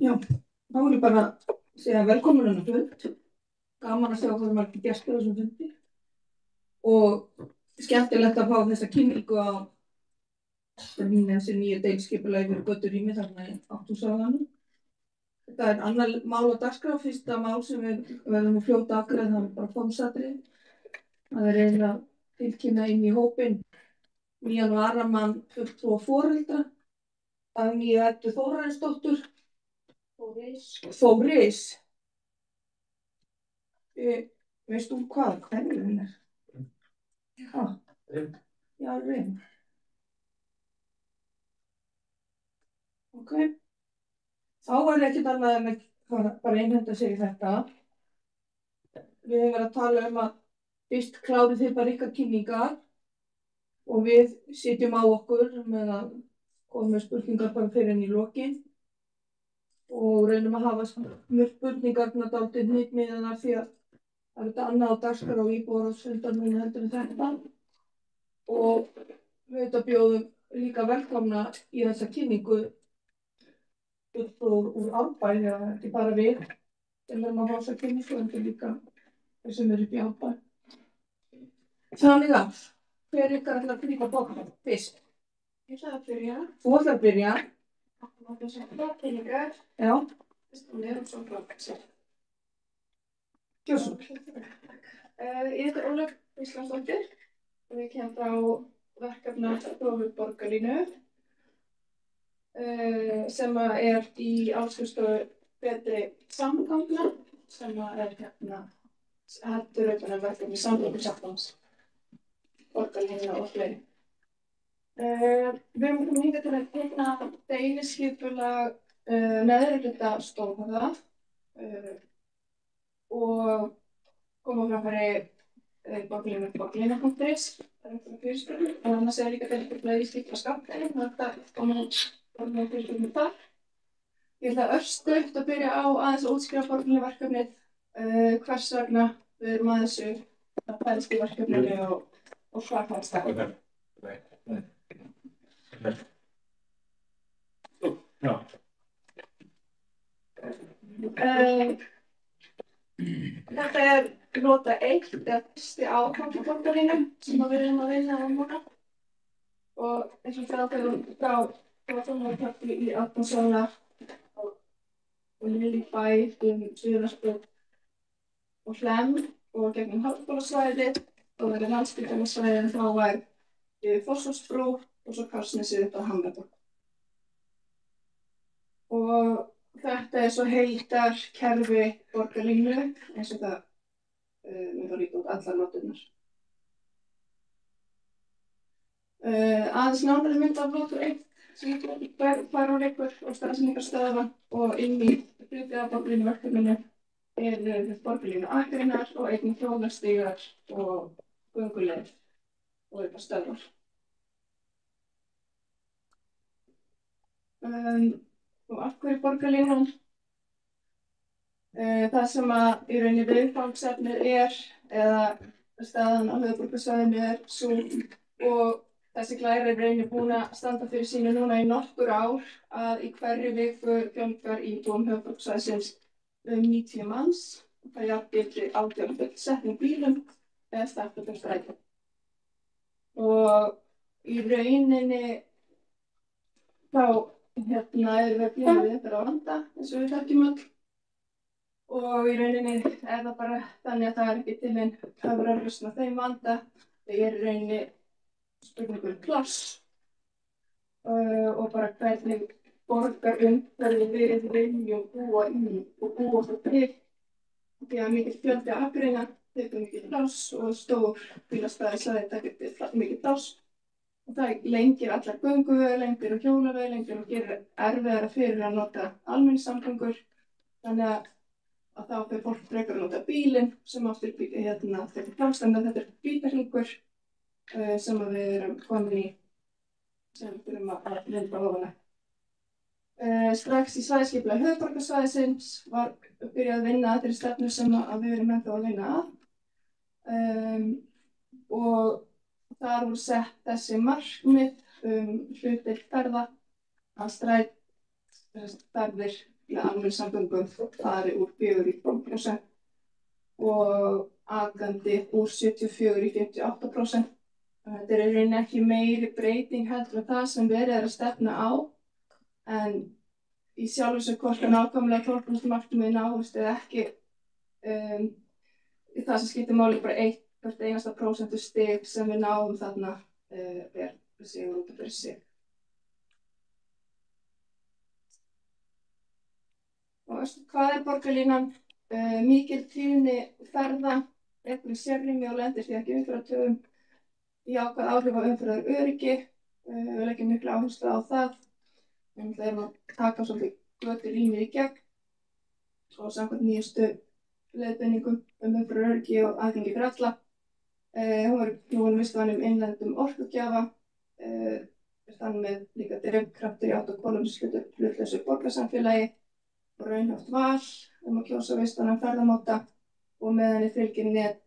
Já, þá vil ég bara segja velkomin á fund. Gaman að sjá hvað margir gestir á þessum fundi og skemmtilegt að fá þessa kynningu á þessi nýju deiliskipulagi fyrir göturými þarna í Ártúnshöfðanum. Þetta er annar mál á dagskrá, fyrsta mál sem við verðum að fljóta afgreiða, það er bara formsatriði. Það er eiginlega tilkynna inn í hópinn nýjan varamann fulltrúa foreldra, Dagnýju Eddu Þórarinsdóttur. Þóris. Veist þú hvað? Hvernig hún er? Já. Já, reyn. Ok. Þá var ekkert annað en að bara innhenda sér í þetta. Við hefum verið að tala um að fyrst klárið þið bara ykkar kynningar og við sitjum á okkur með að koma með spurningar bara fyrir henni í lokin og reynum að hafa mjög spurningarna dálítið hnitmiðaðar því að það er þetta annað á dagskrá íbúðarráðsfundar núna heldur en þetta og við bjóðum líka velkomna í þessa kynningu úr Árbæ, eða ekki bara við sem erum að fá þessa kynningu, en líka þeir sem eru upp í Árbæ. Þannig að, hver ykkar ætlar að grípa bókina fyrst? Ég ætla að byrja. Þú ætlar að byrja? Það er svona kynningar. Já. Fyrst og mér og svo frá. Gjörðu svo. Ég heiti Ólöf Íslandsdóttir og ég kem frá verkefnastofu Borgarlínu sem er í Áskrifstofu betri samgangna sem er heldur utan verkefni samgöngusáttmáls Borgarlínu og fleiri. Við erum komin hingað til að teikna deiliskipulag neðri hluta Stórhöfða og koma fram fyrir borgarlínu.is. Það er einhverjum fyrirspurnir. En annars er líka deiliskipulag í slíkra skapteini. Þetta koma fyrirspurnir þar. Ég ætla örstutt að byrja á aðeins að útskýra borgarlínuverkefnið, hvers vegna við erum að þessu að fælst í verkefninu og hvað það stæði. Já. Þetta er nota 1, eða fyrsti áfang á borgarlínu sem við erum að vinna á núna. Og eins og það er frá Tónleikafli í Ártúnshöfða og Lillybæ Suðurlandsbraut og Hlemm og gegnum háskólasvæðið og verið Landspítalasvæðið þá var Fossvogsbrú og svo Kársnesið upp að Hamraborg. Og þetta er svo heildarkerfi borgarlínu eins og það mun þá líka út allar noturnar. Aðeins nánari mynd af notur 1 sem hvar hún liggur og staðsetningarstöðva og inn í hluti af borgarlínuverkefninu er borgarlínu akreinar og einnig hjólastígar og gönguleið og eitthvað stöðvar. Og af hverju borgarlínan? Það sem að í rauninni viðfangsefnið eða staðan á höfuðborgarsvæðinu sú og þessi glæra er í rauninni búin að standa fyrir sínu núna í nokkur ár að í hverri viku fjölgar íbúum höfuðborgarsvæðisins 90 manns. Það jafngildir 18 fullsettum bílum eða starfandi strætó. Og í rauninni þá erum við að glíma við þetta vanda eins og við þekkjum öll. Og í rauninni er það bara þannig að það er ekki til nein töfralausn á þeim vanda. Það er í rauninni spurningur pláss og bara hvernig borgarumhverfi við viljum búa í og búa svo til. Því að mikill fjöldi akreina tekur mikið pláss og stór bílastæðisvæði tekur mikið pláss. Og það lengir allar gönguveglendir og hjólaveglendir og gerir erfiðara fyrir að nota almenningssamgöngur. Þannig að þá fyrir fólk frekar að nota bílinn sem aftur tekur pláss. Þannig að þetta er bílahringur sem við erum komin í sem við þurfum að vinda ofan að. Strax í svæðisskipulagi höfuðborgarsvæðisins var byrjað að vinna að þeirri stefnu sem við erum ennþá að vinna að. Og þar voru sett þessi markmið hlutdeild ferða að ferðir með almenningssamgöngum fari úr 4 í 12% og akandi úr 74 í 58%. Þetta er í rauninni ekki meiri breyting heldur en það sem verið er að stefna á, en í sjálfu sér hvort að nákvæmlega 12% markmiðið náist eða ekki, það sem skiptir máli bara hvert einasta prósentustig sem við náum þarna er sigur út af fyrir sig. Og hvað er borgarlínan? Mikil tíðni ferða, einhverju sérrými og lendir því ekki umferðartöfum, jákvæð áhrif á umferðaröryggi, við leggjum mikla áherslu á það. Við erum að taka svolítið göturýmið í gegn og samkvæmt nýjustu leiðbeiningum umferðaröryggi og aðgengi fyrir alla. Hún var vistvæn innlendum orkugjafa, þannig með líka drifkraftur í átt og kolefnishlutlausu borgarsamfélagi og raunhæft val að kjósa vistvænan ferðamáta og með henni fylgir net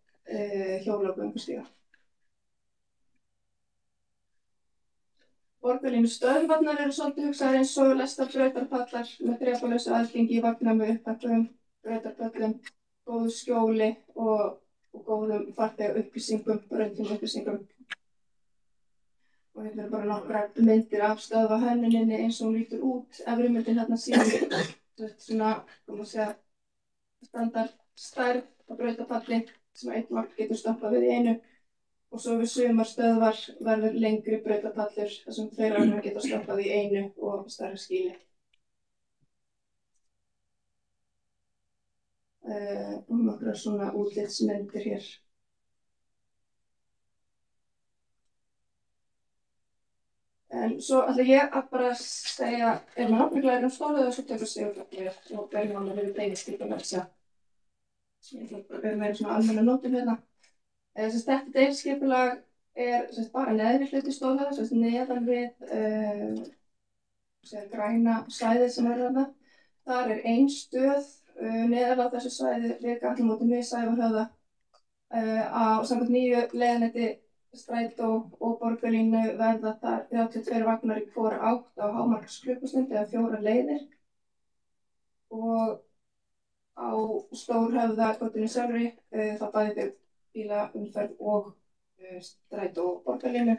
hjóla og göngustíga. Borgarlínu stöðvarnar eru svolítið hugsaðar eins og lestar brautarpallar með þrepalausu aðgengi í vagna með upphækkuðum brautarpöllum, góðu skjóli og góðum farþega upplýsingum, rauntíma upplýsingum. Og hérna eru bara nokkrar myndir af stöðvahönnuninni eins og hún lítur út. Efri myndin hérna sýnir svona, standardstærð á brautarpalli sem einn vagn getur stoppað við í einu. Og svo við sumar stöðvar verður lengri brautarpallur þar sem fleiri vagnar geta stoppað í einu og stærra skýli. Og nokkrar svona útlitsmyndir hér. En svo ætla ég að bara segja, maður náttúrulega stóluðu og svo tekur sigurflokkur og verðum alveg við deiliskipulag. Ég ætla bara að vera meira svona almenna nótum hérna. Þetta deiliskipulag er bara neðri hluti stólhöfða, neðan við græna svæðið sem er þarna. Þar er ein stöð neðan á þessu svæði við gatnamótin við Sævarhöfða. Samkvæmt nýju leiðanetti Strætó og borgarlínu verða þar 32 vagnar í hvora átt á hámarksklukkustund eða 4 leiðir. Og á Stórhöfðagötunni sjálfri þá bæði þau bílaumferð og Strætó og borgarlínu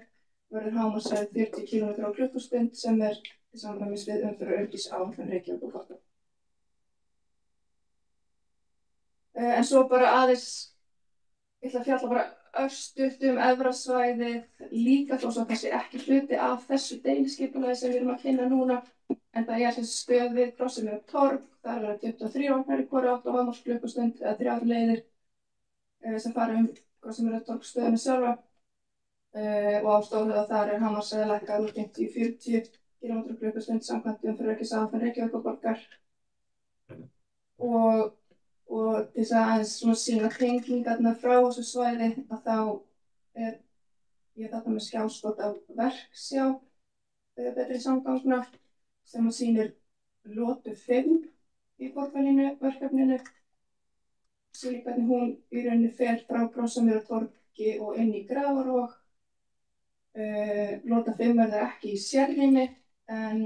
verður hámarkshraði 40 km á klukkustund sem er í samræmis við umferðaröryggisáætlun Reykjavíkurborgar. En svo bara aðeins, ég ætla að fjalla bara örstutt efra svæðið líka þó svo að það sé ekki hluti af þessu deiliskipulagi sem við erum að kynna núna. En það er þessi stöð við Krossavíkurtorg, þar verða 23 vagnar í hvora átt á hámarksklukkustund eða 3 leiðir sem fara Krossavíkurtorg stöðina sjálfa. Og á Stórhöfða þar er hámarkshraði lækkað úr 50 í 40 km á klukkustund samkvæmt umferðaröryggisáætlun Reykjavíkurborgar. Og til þess að aðeins sýna tengingarnar frá þessu svæði að þá er ég þarna með skjáskot af Verksjá betri samgangna sem sýnir lotu 5 í borgarlínu verkefninu. Sýnir hvernig hún í rauninni fer frá Krossavíkurtorgi og inn í Grafarvog. Lota 5 verður ekki í sérrými en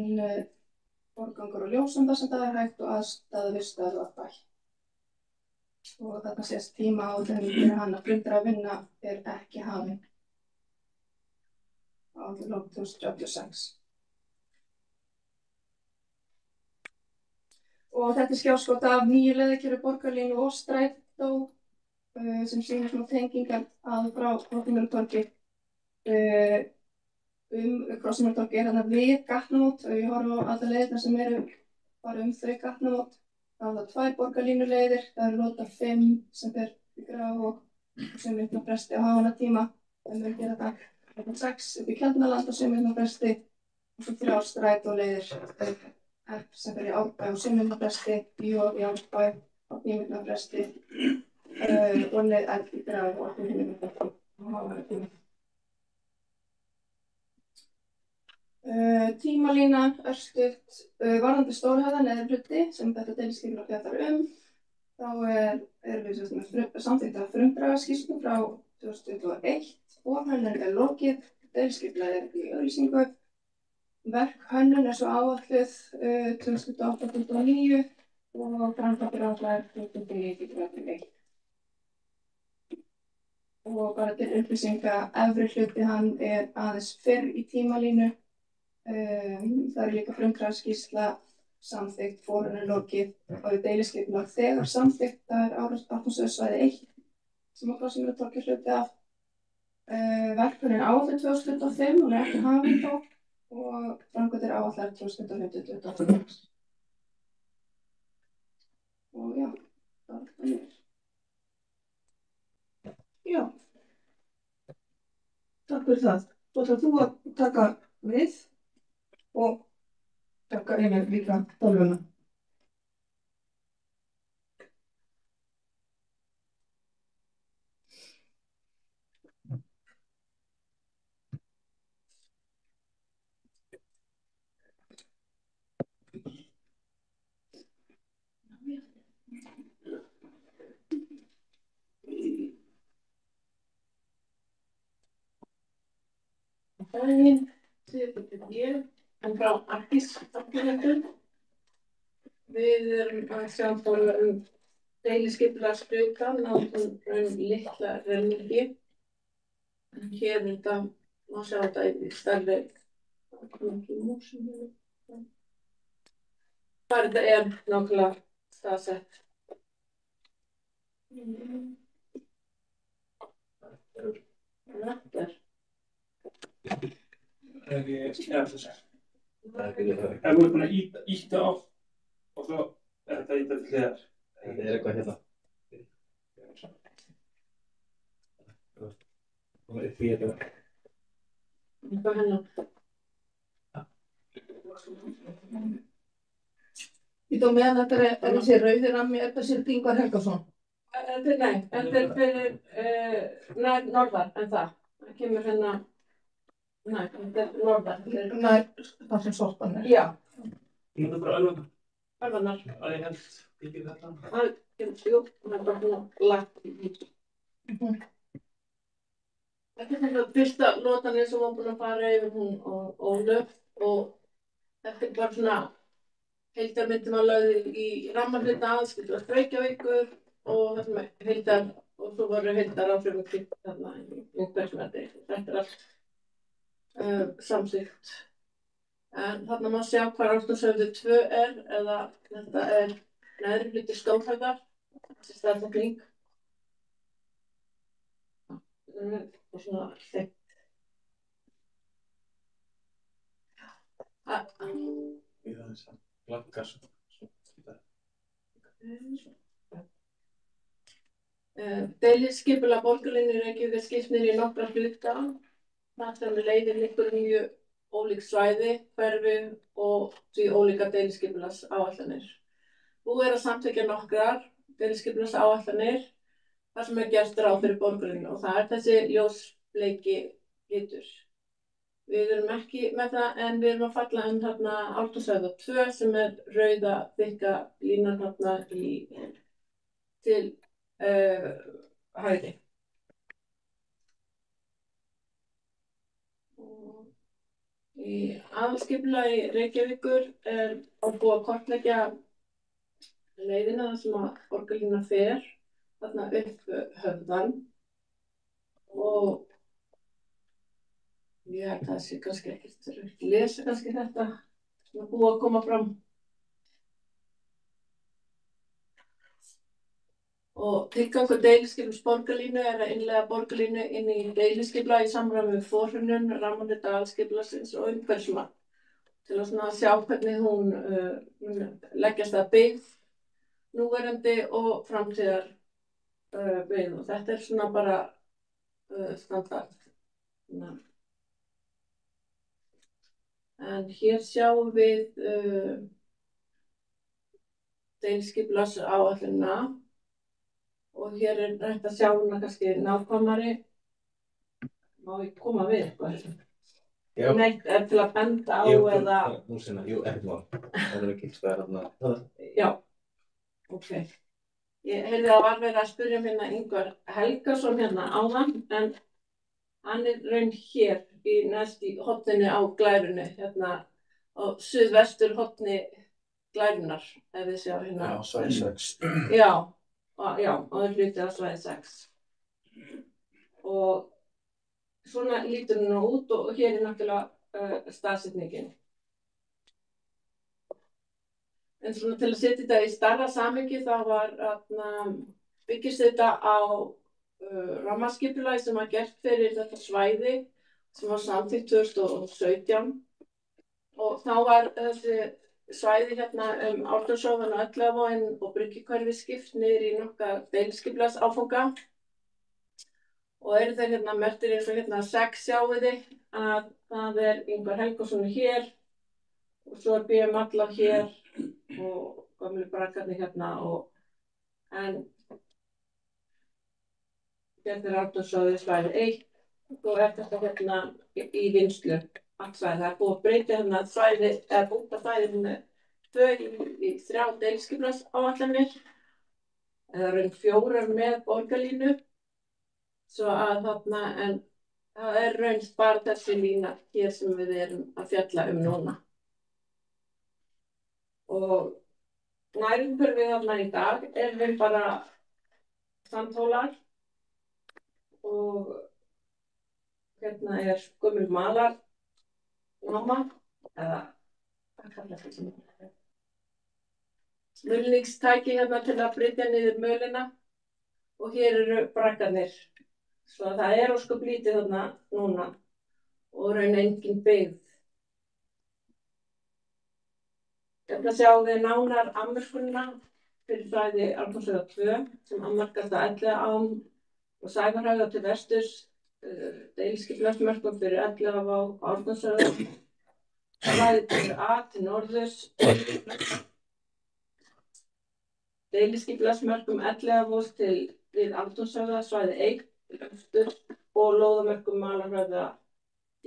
forgangur og ljósum þar sem það er hægt og aðstaða við stöðvarbæ. Og þarna sést tímaáætlun fyrir hann að flundra að vinna er ekki hafin á lok 2036. Og þetta er skjáskot af nýju leiðakerfi borgarlínu og Strætó sem sýnir svona tengingar að frá Krossavíkurtorgi. Krossavíkurtorgi er þarna við gatnamót og ég horfi á alla leiðirnar sem eru bara þau gatnamót. Það er 2 borgarlínuleiðir, það eru lota 5 sem fer í Grafarvog og sem vikna fresti á háannatíma. Það mun gera það lota 6 upp í Keldnaland og sem vikna fresti og svo 3 strætóleiðir sem fer í Árbæ og sem vikna fresti, í Árbæ og 9 vikna fresti og leið í Grafarvog og 9 vikna fresti á háannatíma. Tímalína örstutt varðandi Stórhöfða neðri hluti sem þetta deiliskipulag fjallar þá erum við samþykkta frumdragaskýrslu frá 2021 og henni er lokið, deiliskipulagið er í auglýsingu Verkhönnun svo áætluð 2008-2009 og framkvæmdir áætlaðar 2009-2011. Og bara til upplýsinga, efri hluti hann aðeins fyrr í tímalínu. Það líka frumkvæðisskýrsla samþykkt, forhönnun lokið og deiliskipulag þegar samþykkt. Það Ártúnssvæði 1 sem Krossímur tók hluti af. Verkhönnun áætluð 2025, hún ekki hafin þó, og framkvæmdir áætlaðar 2025-2026. Og já, það er. Já, takk fyrir það. Svo ætlar þú að taka við og taka yfir líka tölvuna. Daginn, ég frá Arkís-afgjörendum. Við erum að sjá deiliskipulagshlutann á litla renningi. Hér þetta má sjá þetta í stærri. Hvar þetta nákvæmlega staðsett. Rættar. Ef þú búin að ýta á og svo þetta ýta til hliðar. Þetta eitthvað hérna. Það upp í þetta. Eitthvað hennar. Ég tók meðan þetta þessi rauði rammi, þessi Ingvar Helgason. Nei, þetta fyrir norðar en það. Það kemur hérna. Nei, þetta norðar. Nei, það sem sortan Já. Þetta bara Ölvanar. Ölvanar. Það held ekki þetta. Það kemur, jú, það bara svona lagt í. Þetta svona fyrsta lotan sem var búin að fara yfir hún og Ólöf og þetta bara svona heildarmyndi maður lögði í rammarhluta aðskildu Reykjavíkur og það sem heildar og svo voru heildar áhrifum klipp þarna í umhverfisverði. Þetta allt samþykkt. En þarna má sjá hvað Ártúnshöfði 2 eða þetta neðri hluti Stórhöfðar, þessi staðsetning. Og svona þekkt. Í það þess að glankar svo. Deiliskipulag borgarlínu Reykjavíkur skipt niður í nokkra hluta. Það sem leiðir liggur mjög ólík svæði, hverfi og því ólíkar deiliskipulagsáætlanir. Búið að samþykkja nokkrar deiliskipulagsáætlanir þar sem gert ráð fyrir borgarlínu og það þessi ljósbleiki litur. Við erum ekki með það en við erum að falla þarna Ártúnshöfða 2 sem rauða þykka línan þarna til hægri. Í aðalskipulagi Reykjavíkur búið að kortleggja leiðina þar sem að borgarlínan fer þarna upp höfðann og ég held að það sé kannski ekkert lesa kannski þetta sem búið að koma fram. Og tilgangur deiliskipulags borgarlínu að innleiða borgarlínu inn í deiliskipulag í samræmi við forhönnun, rammarhluta aðalskipulagsins og umhverfismat til að svona sjá hvernig hún leggjast að byggð, núverandi og framtíðar byggð og þetta svona bara standard. En hér sjáum við deiliskipulagsáætlunina og hér hægt að sjá hana kannski nákvæmari. Má ég koma við eitthvað? Já. Neitt til að benda á eða... Nú sinna, jú, ekki mál. Það ekki hvað þarna. Já, ok. Ég heyrði að var verið að spyrja hérna Ingvar Helgason hérna áðan, en hann raun hér í næst í horninu á glærunni, hérna á suðvestur horni Glærunnar, ef þið sjá hérna. Já, svæði 6. Já, og það hluti á svæði 6. Og svona lítur hún út og hér er náttúrulega staðsetningin. En svona til að setja þetta í stærra samhengi þá var byggist þetta á rammaskipulagi sem var gert fyrir þetta svæði sem var samþykkt 2017 og þá var þessi svæði hérna Ártúnshöfðann og Elliðavoginn og Bryggjukverfi skipt niður í nokkra deiliskipulagsáfanga og eru þeir hérna merktir eins og hérna 6 sjáið þið að það er Ingvar Helgason hér og svo er BM Alla hér og gömlu brakkarnir hérna en hérna er Ártúnshöfði svæði 1 og er þetta hérna í vinnslu allt svæði. Það er búið að breyta hérna svæði eða búta svæðinu 2 í 3 deiliskipulagsáætlanir eða raun 4 með borgarlínu svo að þarna en það er raun bara þessi lína hér sem við erum að fjalla núna. Og nærumhverfið þarna í dag er við bara sandhólar og hérna er gömul malarnáma eða hvað kallar þetta sem mulningstæki hérna til að brytja niður mölina og hér eru brakkarnir. Svo það er ósköp lítið þarna núna og raun engin byggð. Hérna sjáum við nánar afmörkunina fyrir svæði Ártúnshöfða 2 sem afmarkast að Elliðaám og Sævarhöfða til vesturs, deiliskipulagsmörkum fyrir Elliðavá og Ártúnshöfða, svæði til A til norðurs, deiliskipulagsmörkum Elliðavós til við Ártúnshöfða, svæði 1 til austur og lóðamörkum Malarhöfða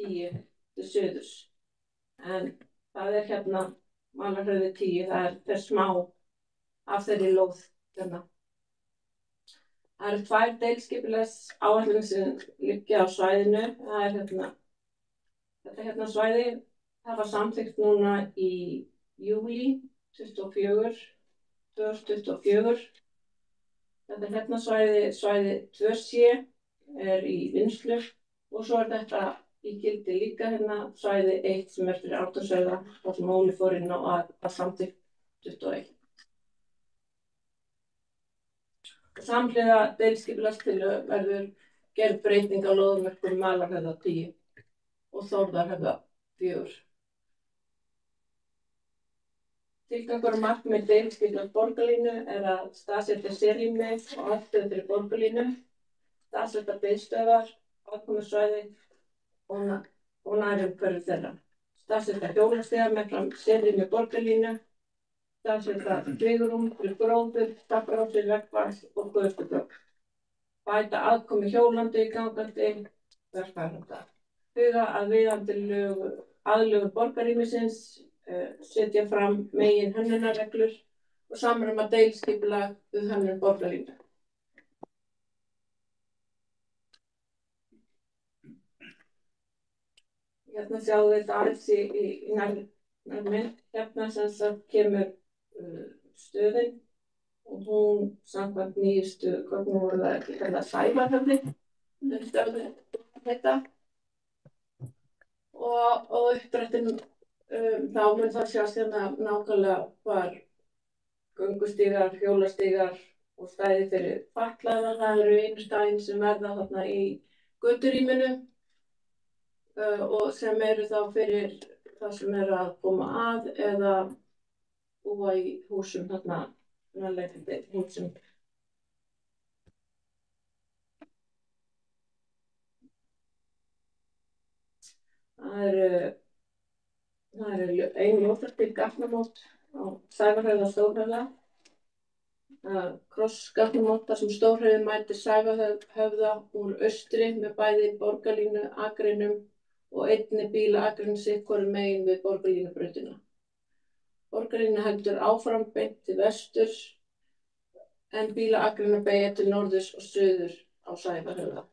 10 til suðurs. En það er hérna Malarhöfði 10, það er smá af þeirri lóð hérna. Það eru 2 deiliskipulagsáætlanir sem liggja á svæðinu. Það er hérna, þetta hérna svæði, það var samþykkt núna í júlí 2024. Þetta hérna svæði 2C er í vinnslu og svo er þetta í gildi líka hérna svæði 1 sem er fyrir Ártúnshöfða og sem Óli fór inn á að samþykkt 21. Samhliða deiliskipulagstillögu verður gerð breyting á lóðamörkum Malarhöfða 10 og Þórðarhöfða 4. Tilgangur og markmið deiliskipulags borgarlínu er að staðsetja sérrými og aðstöðu fyrir borgarlínu, staðsetja biðstöðvar, aðkomusvæði og nærumhverfi þeirra. Staðsetja hjólastíga meðfram sérrými borgarlínu, staðsetja svigrúm fyrir gróður, stafnrásir, veggfall og götubrjók. Bæta aðkomu hjólandi, gangandi, verkfæranda. Huga að viðhaldi aðlögun borgarrýmisins, setja fram megin hönnunarreglur og samræma deiliskipulag við hönnun borgarlínu. Hérna sjáum við þetta aðeins í nærmynd. Hérna sem sagt kemur stöðin og hún samkvæmt nýjustu gögnum voru það ekki kallað Sævarhöfði stöðin þetta og uppdrættin þá mun það sjást hérna nákvæmlega hvar göngustígar, hjólastígar og stæði fyrir fatlaða. Það eru einu stæðin sem verða þarna í göturýminu og sem eru þá fyrir það sem eru að koma að eða búa í húsum þarna nærliggjandi húsum. Það eru ein ljósartil gatnamót á Sævarhöfða og Stórhöfða. Krossgatnamót þar sem Stórhöfði mætir Sævarhöfða úr austri með bæði borgarlínu akrinum og einni bílaakrin sitt hvoru megin við borgarlínubrautina. Borgarlína heldur áfram beint til vesturs en bílaakrina beygja til norðurs og suður á Sævarhöfða.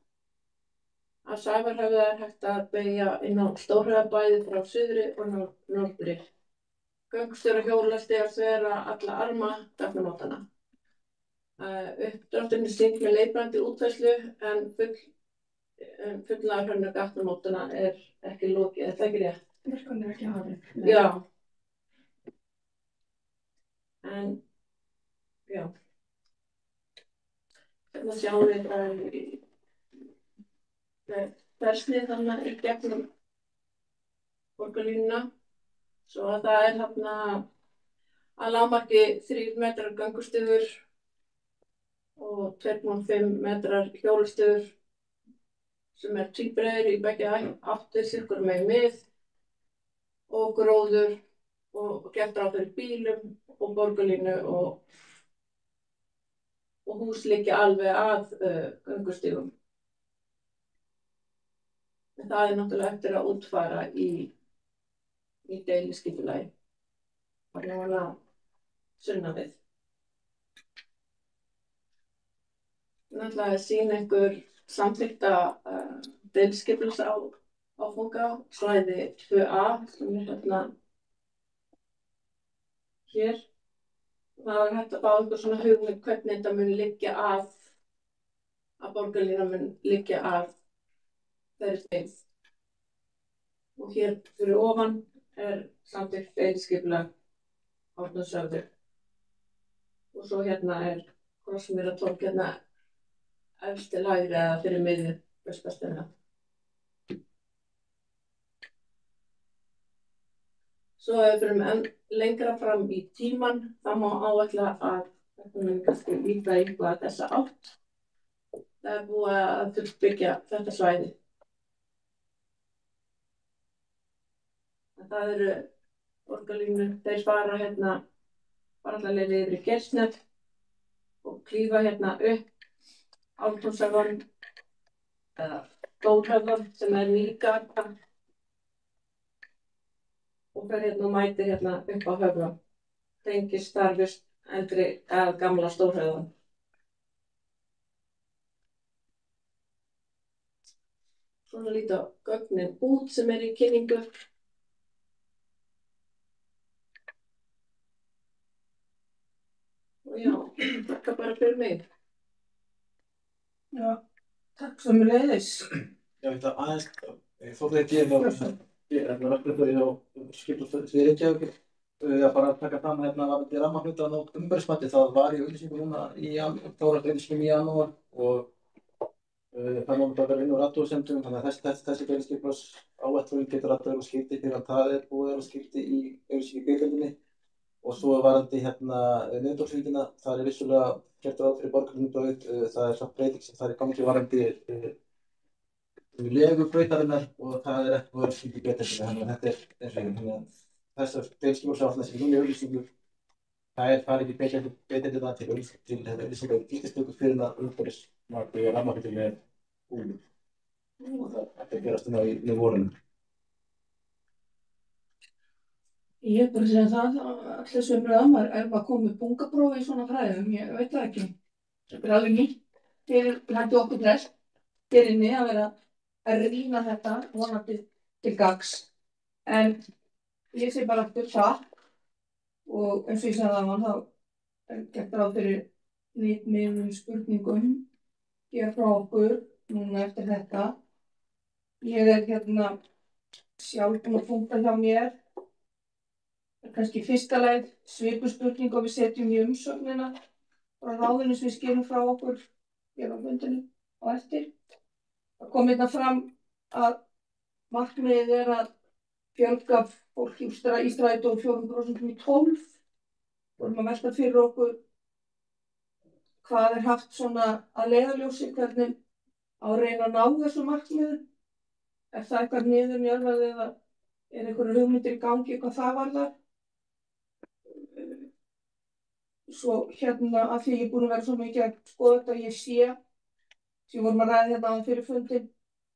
Af Sævarhöfða er hægt að beygja inn á Stórhöfðabæði frá suðri og norðri. Göngustígar og hjólastígar þvera alla arma gatnamótanna. Uppdrátturinn er sýnd með leiðbeinandi útfærslu en fullnaðarhönnun gatnamótanna er ekki lokið. Er það ekki rétt? Verkefnið er ekki hafið. Já. En, já. Hérna sjáum við það þversnið þarna í gegnum borgarlínuna. Svo að það er þarna að lágmarki 3 metrar göngustígur og 2,5 metrar hjólastígur sem er tvíbreiður í begge áttir, sirkur megin mið og gróður og gert ráð fyrir bílum og borgarlínu og hús liggja alveg að göngustígum. En það er náttúrulega eftir að útfæra í deiliskipulagi. Þannig að sunnan við. Náttúrulega að sýna einhver samþykkta deiliskipulagsáfanga svæði 2A sem er hérna hér. Það var hægt að fá einhver svona hugmynd hvernig þetta mun liggja að borgarlínan mun liggja að þeirri byggð. Og hér fyrir ofan er samþykkt deiliskipulag Árneshöfða. Og svo hérna er Krossmýrartorg hérna efst til hægri eða fyrir miðju Buskastöðina. Svo ef við förum lengra fram í tíman, þá má áætla að þetta mun kannski líta eitthvað þessa átt. Það er búið að fullbyggja þetta svæði. Það eru borgarlínur, þeir fara hérna alla leið yfir í Geirsnef og klífa hérna upp Ártúnshöfðann eða Stórhöfðann sem er nýgata og fer hérna og mætir hérna upp á Höfða. Tengist þar við eldri eða gamla Stórhöfðann. Svona líta gögnin út sem er í kynningu. Og já, þakka bara fyrir mig. Já, takk sömuleiðis. Já, þetta aðeins, þótt að ég er verkefnið á skipulagssviði Reykjavíkur að fara að taka fram hérna varðandi rammahlutann og umhverfismati. Það var í auglýsingu núna auglýsingum í janúar og það má bara vera inn á athugasemdum, þannig að þessi deiliskipulagsáætlun getur alltaf verið skilti fyrir að það er búið að vera skilti í auglýsingu í biðdeildinni. Og svo varðandi hérna miðborgsvíkina, það er vissulega gert ráð fyrir borgarlínubrauð, það er samt breyting sem það er í gangi varðandi legubrautarinnar og það er ekki búið að skilja í biðdeildinni, þannig að þetta er eins og þannig að þessar deiliskipulagsáætlanir sem núna í auglýsingu, það er farið í biðdeildina til auglýsingar gildistöku fyrir að umhverfismati og rammahlutin er búinn. Og það ætti að gerast núna í vorinu. Ég er bara að segja það, allir sem er maður komið með bungaprófi í svona fræðum, ég veit það ekki. Það er alveg nýtt fyrir hætti okkur flest, fyrir inni að vera að rýna þetta vonandi til gagns. En ég segi bara aftur takk og eins og ég sagði áðan þá er gert ráð fyrir nýjum spurningum hér frá okkur núna eftir þetta. Ég er hérna sjálf búin að punkta hjá mér. Kannski fyrsta lagi svipuspurning og við setjum í umsögnina frá ráðinu sem við skilum frá okkur hér á fundinu á eftir. Það kom hérna fram að markmiðið er að fjölga fólki í strætó úr 4% í 12. Vorum að velta fyrir okkur hvað er haft svona að leiðarljósi, hvernig á að reyna að ná þessu markmiði. Er það eitthvað niðurnjörvað eða er einhverjar hugmyndir í gangi hvað það varðar? Svo hérna að því ég er búin að vera svo mikið að skoða þetta, ég sé, sem vorum að ræða hérna á fyrir fundin,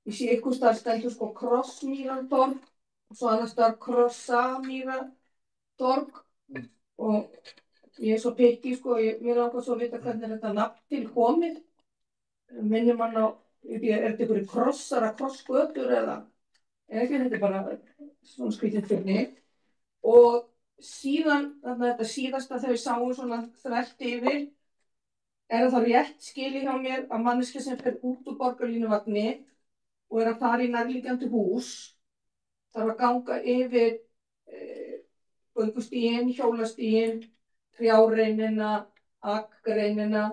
ég sé einhvers staðar stendur sko Krossmýrartorg og svo annars staðar Krossamýrartorg og ég er svo pikki sko, mér langar svo að vita hvernig þetta nafn til komið. Minnir mann á þetta einhverju krossar að krossgötur eða ekki, þetta bara svona skrítið fyrir. Og síðan, þetta síðasta þegar við sáum svona þvert yfir, það rétt skilið hjá mér að manneskja sem fer út úr borgarlínuvagni og að fara í nærliggjandi hús þarf að ganga yfir göngustíginn, hjólastíginn, trjáreinina, akgreinina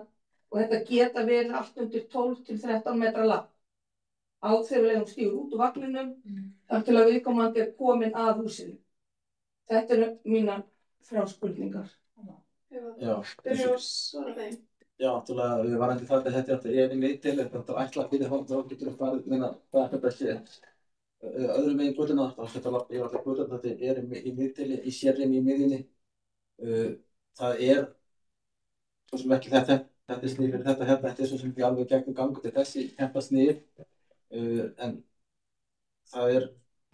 og þetta geta verið allt undir 12 til 13 metra langt. Þegar stígur út úr vagninum þar til að viðkomandi komin að húsinu. Þetta eru mínar 3 spurningar. Já, Byrja að svara þeim. já, náttúrulega við varandi það að þetta í miðdeild, þetta ætla fyrir þá getur við farið minna hvað þetta sé. Öðrum megin götuna, ég var alltaf götuna, þetta í miðdeili, í sérrimi í miðjunni. Það svo sem ekki þetta snið fyrir þetta hérna, þetta svo sem ekki alveg gegnum gangur til þessi snið. En það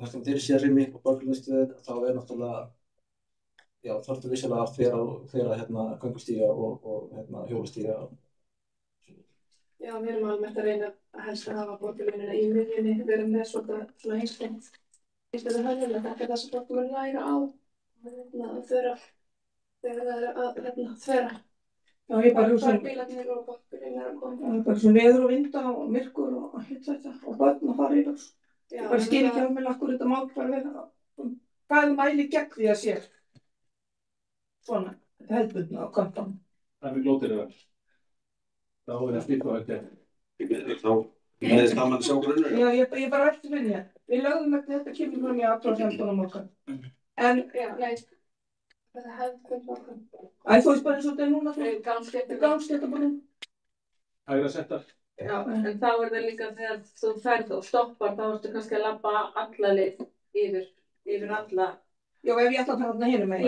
sem þeir sérrimi á borgarlínustöðin, þá náttúrulega þarftu vissulega að fera göngustíga og hjólastíga. Já, við erum almennt að reyna að helst að hafa borgarlínuna í miðjunni, við erum með svona einstengt. Þetta hönnunlega, þetta það sem fólk mun læra á að þvera þegar það að þvera. Já, ég bara hugsa bílarnir og borgarlínur að koma. Það bara svo veður og vinda og myrkur og hitt þetta og börn að fara í ljós. Ég bara skil ekki með okkur þetta mál bara vera. Hvað mæli gegn því að sé? Svona, þetta hefðbundna á kantanum. Það er glótir það. Þá það slíkt og þetta. Þá meðist það mann sjá grunnur. Já, ég bara eftir minni. Við lögðum ekki þetta kemur fram í athugasemdunum okkar. En, nei, þetta hefðbundna okkar. Þú veist bara eins og þetta núna fyrir gangstéttabrún. Hægra settar. Já, en þá það líka þegar þú ferð og stoppar, þá ertu kannski að labba alla leið yfir alla. Já, ef ég ætla að fara þarna hinum megin.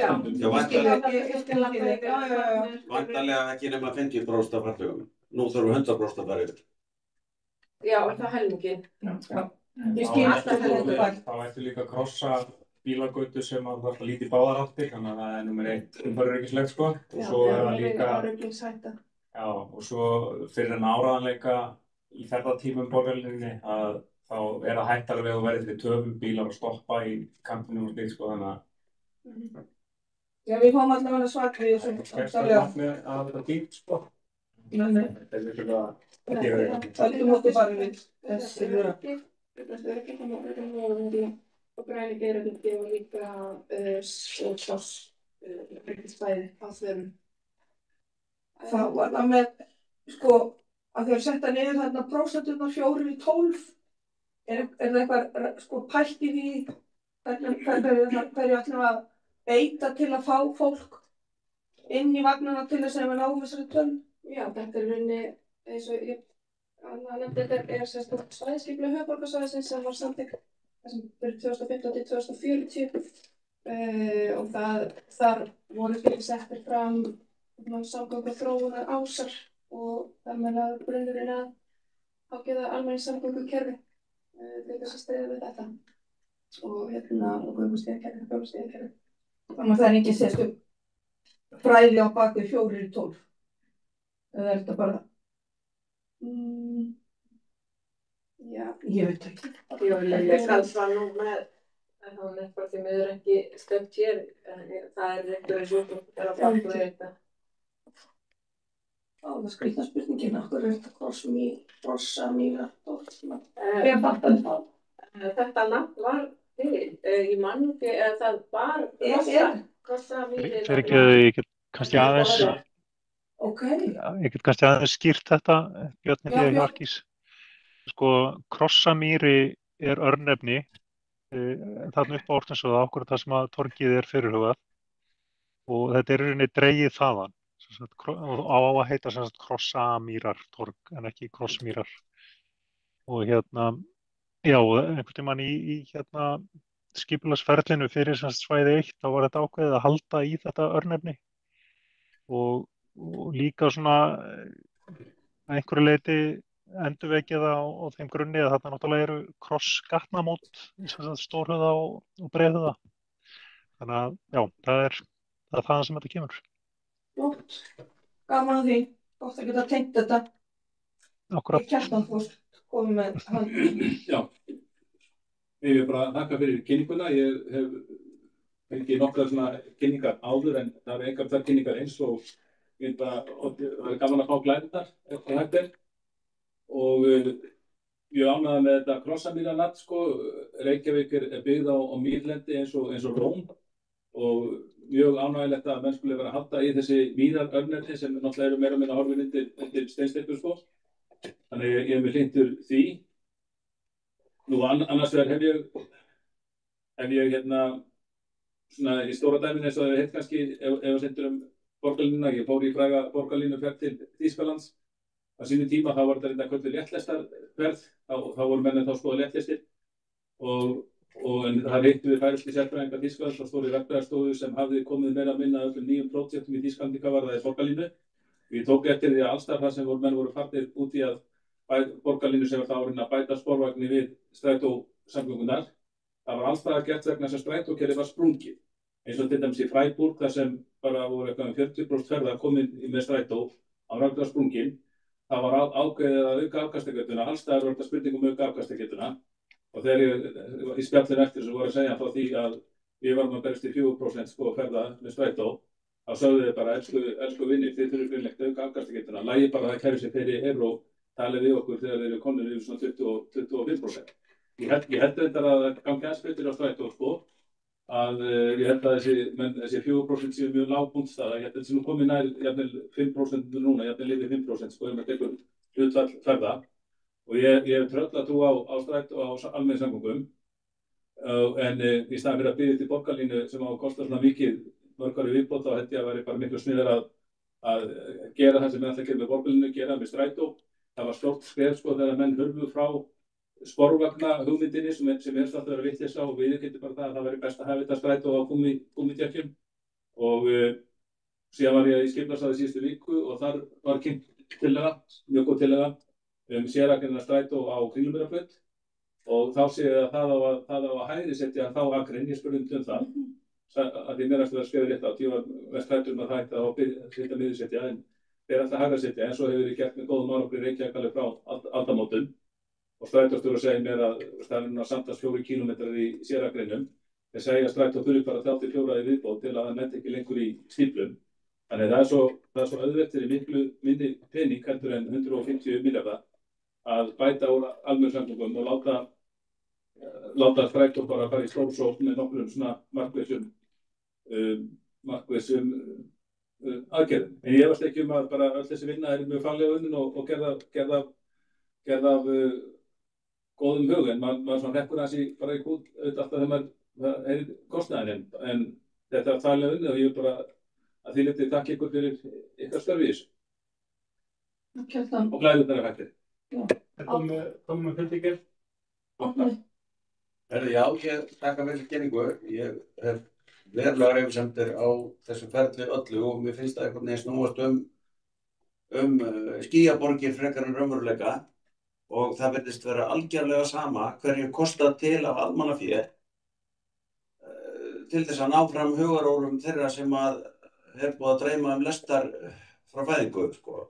Væntanlega ekki nema 50% af farþegum. Nú þurfum 100% að fara yfir. Já, er það helmingin? Já. Ég skil alltaf þetta bæk. Þá ættu líka að krossa bílagötu sem að það líti í báðar áttir, þannig að það númer 1 umferðaröryggislegt sko. Og svo það líka, og svo fyrir en áraðanleika í ferðatímum borgarlínunni að þá það hættara við að verði fyrir töfum bílar að stoppa í kampinu og slíkt sko, þannig að Já, við fáum allavega svart við þessum. Skemmtilega markmið að þetta dýrt sko. Nei. Þetta virkilega að gera þetta. Það móti bara við þessi öryggi. Og græni geirarnir gefa líka öryggissvæði á þverum. Það var það með, sko, að þeir setta niður þarna prósenturnar 4 í 12. Það eitthvað, sko, pælt í því hverju ætlum að beita til að fá fólk inn í vagnana til þess að við náum þessari tölu? Já, þetta rauninni, eins og ég nefndi, þetta sérstakt svæðisskipulag höfuðborgarsvæðisins sem var samþykkt þessum fyrir 2015 til 2040 og þar voru fyrir settir fram samgönguþróunar ásar og þar með að grunnurinn að ákveða almenningssamgöngukerfi til þess að stríða við þetta og göngustígakerfi. Þannig að það engin sérstök fræði á bakvið 4 í 12. Eða þetta bara? Já, ég veit ekki. Ég kallt var nú með, en þá bara því miður ekki stöpt hér, það eitthvað sjúkdómur að framkvæða þetta. Það skrýtna spurningin, okkur þetta krossamýrar ég fattaði það. Þetta nafn var til, ég man ekki að það var krossamýrir. Ég get kannski aðeins Ég get kannski aðeins skýrt þetta, Björn F. Jarkís. Sko, krossamýri örnefni þarna upp á Ártúnsvöða, akkurat það sem að torgið fyrirhugað og þetta í rauninni dregið þaðan. Og á að heita sem sagt Krossamýrartorg en ekki Krossmýrar og já, einhvern tímann í skipulagsferlinu fyrir sem sagt svæði 1 þá var þetta ákveðið að halda í þetta örnefni og líka svona að einhverju leyti endurvekið á þeim grunni að þarna náttúrulega eru krossgatnamót sem sagt Stórhöfða og Breiðhöfða þannig að já, það er þaðan sem þetta kemur. Flott, gaman að því, gott að geta tengt þetta. Akkurat. Kjartanfoss. komið með hann. Já, ég vil bara þakka fyrir kynninguna. Ég hef fengið nokkrar svona kynningar áður en það eru engar þær kynningar eins og ég vil bara, það er gaman að fá glæðirnar eftir hægt er. Og ég ánægði með þetta Krossamýrarnat, sko. Reykjavík er byggð á mýrlendi eins og Róm og mjög ánægilegt að menn skuli vera að halda í þessi mýrarörnefni sem náttúrulega eru meira og minna horfin undir steinsteypur, sko. Þannig ég er með hlynntur því. Nú annars vegar hef ég svona í stóra dæminu eins og það heitt kannski ef sendur borgarlínuna. Ég fór í fræga borgarlínuferð til Þýskalands. Á sínu tíma þá var þetta reynda kölluð léttlestarferð. Þá voru menn þá skoða léttlistir en það hittu við færustu sérfræðingar Þýskalands og stóri verkfræðarstofu sem hafði komið meira að minna öllum nýjum prójektum í Þýskalandi hvað varðaði borgarlínu. Ég tók eftir því að allsstaðar þar sem menn voru farnir út í að borgarlínu sem var þá að bæta sporvagni við strætósamgöngunar. Það var allsstaðar gert vegna sem strætókerfið var sprungið. Eins og til dæmis í Freiburg þar sem bara voru eitthvað 40% ferða komin með strætó á ranglega sprungin. Það var ákveðið að auka afkastagetuna. Allsstaðar var þetta spurningum auka afkastagetuna. Og þegar ég í spjallinu eftir sem voru að segja frá því að við varum að berjast í 4% sko ferða með strætó, þá sögðu þið bara, elsku vinnir, þið þurfum greinlegt auka afkastagetuna. Lagi bara að það kæri sig fyrir talið við okkur þegar þeir eru komnir yfir svona 25%. Ég held reyndar að það gangi aðeins betur á strætó, sko, að ég held að þessi 4% séu mjög lágpunktstaða. Ég held að þessi nú komið nær jafnvel 5% núna, jafnvel yfir 5%, sko, ef maður tekur hlutfall ferða. Og ég hef trölla trú á strætó og á almenningssamgöngum, en í staðinn fyrir að byggja til borgarlínu sem á að kosta svona mikið mörg ári viðbót, þá held ég að væri bara miklu sniðar að gera það sem við ætla að gera með borgarlínu, gera með strætó. Það var stórt skref, sko, þegar menn hurfu frá sporvagna hugmyndinni sem helst alltaf vera vitleysa og viðurkenndi bara það að það væri best að hafa þetta strætó á gúmmídekkjum. Og síðan var ég í skipulagsráði síðustu viku og þar var kynnt tillaga, mjög góð tillaga, sérakreinar strætó á Kringlumýrarbraut og þá sé ég að það á að hægrisetja þá akrein, ég spurði það, að því mér að skrifa rétt á, ég var mest hræddur um að það ætti að setja miðursetja, en þeir alltaf hægrisetja, en svo hefur verið gert með góðum árangri í Reykjavík alveg frá aldamótum og strætóstjóri segir mér að það er núna samtals 4 kílómetrar í sérakreinum. Þeir segja að strætó þurfi bara 34 í viðbót til að það nefndi ekki lengur í stíflum. Þannig það er svo auðvelt fyrir miklu minni pening heldur en 150 milljarða að bæta úr almenningssamgöngum og láta strætó bara fara í stórsókn með nokkrum svona markvissum aðgerðum. En ég efast ekki að bara öll þessi vinna er mjög faglega unnin og gerð af góðum hug, en maður svona hrekkur hans í bara í kút auðvitað alltaf þegar maður heyrir kostnaðinn, en þetta er faglega unnin og ég vil bara að því liti takk ykkur fyrir ykkar störf í þessu. Og glæðurnar hættir. Komum með fyrirtækir. Já, ég þakka vel kynningu. Ég hef verulega reyfisemdir á þessu ferli öllu og mér finnst það einhvern veginn snúast skýjaborgir frekar en raunveruleika og það virðist vera algjörlega sama hverju kostar til af almannafé til þess að ná fram hugarórum þeirra sem að er búið að dreyma lestar frá fæðingu, sko.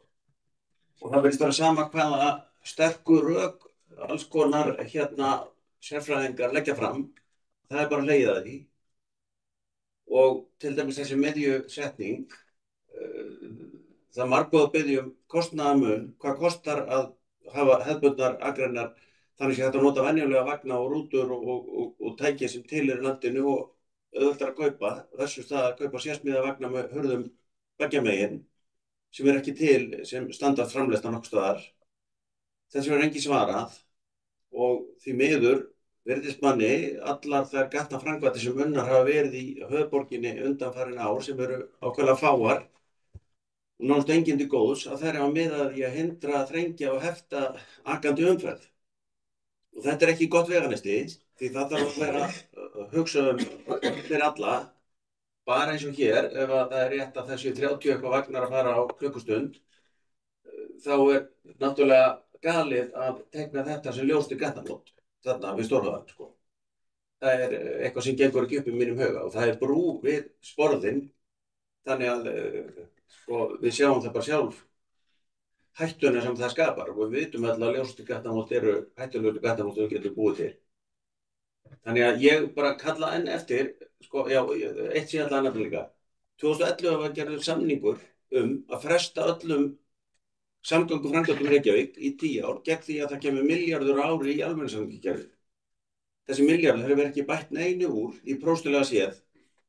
Og það virðist vera sama hvaða sterku rök alls konar sérfræðingar leggja fram. Það er bara hlegið að því. Og til dæmis þessi miðjusetning, það er margbúið að biðja kostnaðarmun, hvað kostar að hafa hefðbundnar akreinar þannig að þetta nota venjulega vagna og rútur og tæki sem til í landinu og auðveldar að kaupa versus það að kaupa sérsmíða vagna með hurðum beggja megin sem er ekki til sem standard framleiðsla nokkurs staðar. Þessu er engi svarað og því miður virðist manni allar þær gatnaframkvæmdir sem unnar hafa verið í höfuðborginni undanfarin ár sem eru ákveðlega fáar og nánast engin til góðs að þær hafa miðað í að hindra, þrengja og hefta akandi umferð. Og þetta er ekki gott veganesti því það þarf að vera hugsa fyrir alla, bara eins og hér, ef það er rétt að þessi 30 eitthvað vagnar að fara á klukkustund, þá er náttúrulega galið að teikna þetta sem ljóst í gatnamót, þarna við Stórhöfða, sko. Það er eitthvað sem gengur ekki upp í mínum huga og það er brú við sporðinn, þannig að sko, við sjáum það bara sjálf hættuna sem það skapar og við vitum alltaf að ljósasti gatnamót eru hættulegustu gatnamót sem við getum búið til. Þannig að ég bara kalla enn eftir, sko, já, eitt sem ég ætla að nefna líka. 2011 var gerður samningur að fresta öllum samgönguframkvæmdum í Reykjavík í 10 ár gegn því að það kemur milljarður á ári í almenningssamgöngukerfið. Þessi milljarður hefur ekki bætt neinu úr í próstulega séð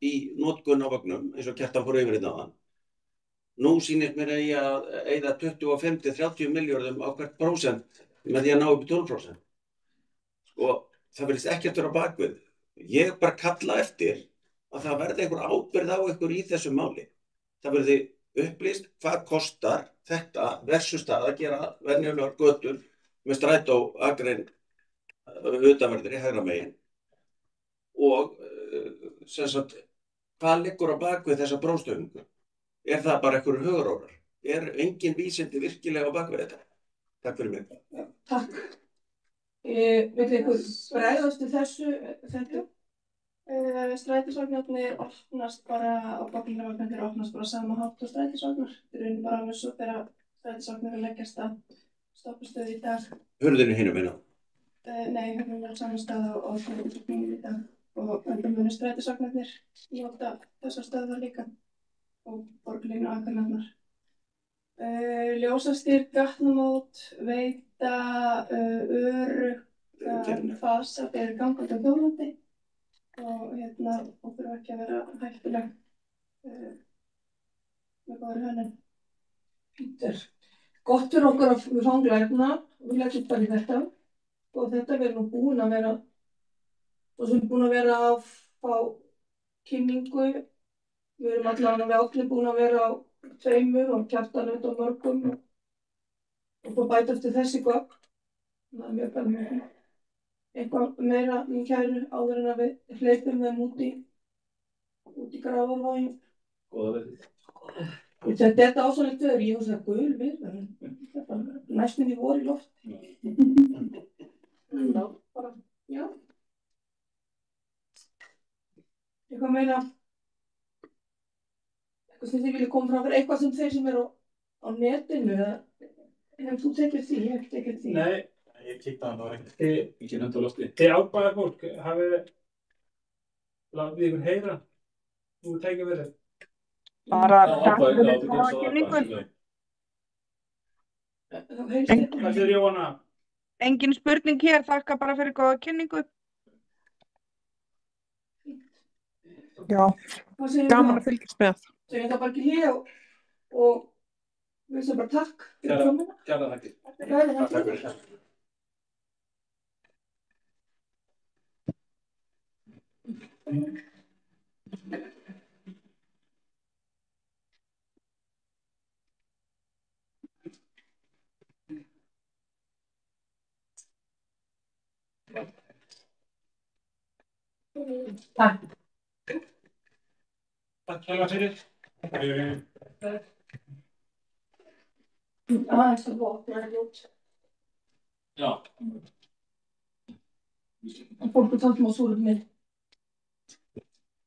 í notkun á vagnum eins og Kjartan fór yfir hérna áðan. Nú sýnist mér að ég að eyða 25-30 milljörðum á hvert prósent með því að ná upp í 12%. Sko, það verðist ekkert vera á bakvið. Ég bara kalla eftir að það verði einhver ábyrgð á ykkur í þessu máli. Það verði upplýst hvað kostar þetta versus það að gera venjulegar götur með strætó akrein utanverðir í hægra megin og sem sagt hvað liggur á bakvið þessa bróstöfungu. Það bara einhverjum hugarórar? Engin vísindi virkilega á bakvið þetta? Takk fyrir mig. Takk. Vill ykkur bregðast við þessu? Strætisvagnarnir opnast bara og bóklingarvagnarnir opnast bara sama hátt og strætisvagnar. Þeir eru bara alveg svo þegar strætisvagnar leggjast að stoppastöð í dag. Hurðinni hinum inn á? Nei, hurðinni er á sama stað og strætisvagnarnir í dag. Og munu strætisvagnarnir nota þessar stöðvar líka. Og borgarlínu Akranafnar. Ljósastýr, gatnamót, veita, öruggan fasa fyrir gangandi og hjólandi og þurfa ekki að vera hættuleg með góðri hönnun. Gott fyrir okkur að við fáum glæpna, við leggjum bara í þetta og þetta verður nú búin að vera og sem búin að vera að fá kynningu. Við erum allavega við allir búin að vera á 2 og Kjartan á mörgum og svo bætast við þessi gögn. Það er mjög gaman. Eitthvað meira mín kæru áður en að við hleypum þeim út í Grafarvogi. Góða veðrið. Þetta er dásamlegt veður, ég hugsa gul veður, næstum því vor í loft. Bara, já. Eitthvað meira. Eitthvað sem þið vilja koma fram fyrir, eitthvað sem þeir sem eru á netinu, hefur þú tekið því, ég hef ekki tekið því? Nei, ég kíkti á hann og ekki nönd á lofti. Þið ákvæða fólk, hafið látið ykkur heyra, þú tekið verið? Bara takk fyrir kynningu. Hvað sér Jóhanna? Engin spurning hér, þakka bara fyrir góða kynningu. Já, gaman að fylgjast með. Segjum það bara ekki hér og við sem bara takk fyrir komuna. Kæra þakkir. Takk fyrir það. Takk. Takk fyrir. Aðeins að vopna út. Já. Fólk er talað á súrefni.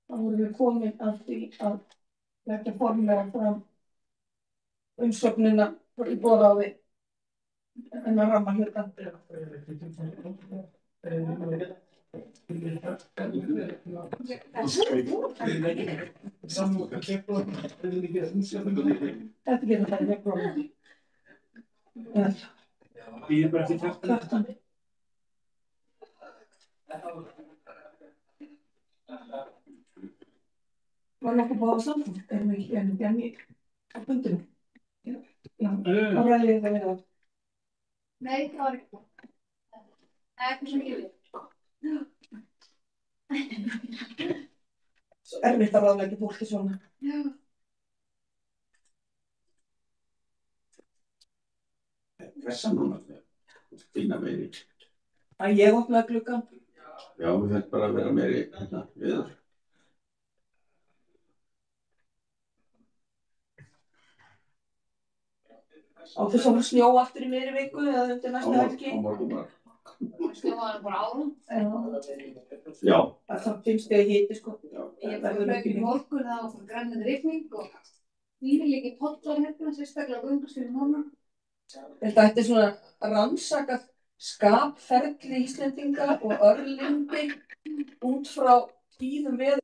Það voru við komin að því að leggja formlega fram umsögnina í boðaði en að ramma hérna. Þetta getur það ekki prófið. Býðir bara eftir Kjartan. Var nokkuð búið á samfund? Erum við ekki enn í á fundinu? Já, þá ræði ég það við það. Nei, það var ekki búið. Það er ekki svo mikið við. Svo erfitt að ráðleggja fólki svona. Já. Pressa núna, fína meiri. Að ég opnaði gluggann. Já, við þurfum bara að vera meiri viður. Á þess að snjó aftur í miðri viku eða undir næstu helgi. Á morgun bara. Snjóaði bara árum. Já. Það finnst þig hiti sko. Ég bara hlaupið í morgun, það var grænandi rigning og þvílíkir pollar hérna, sérstaklega á göngustíðum núna. Þetta ætti svona rannsaka skapferli Íslendinga og örlyndi út frá tíðum veður.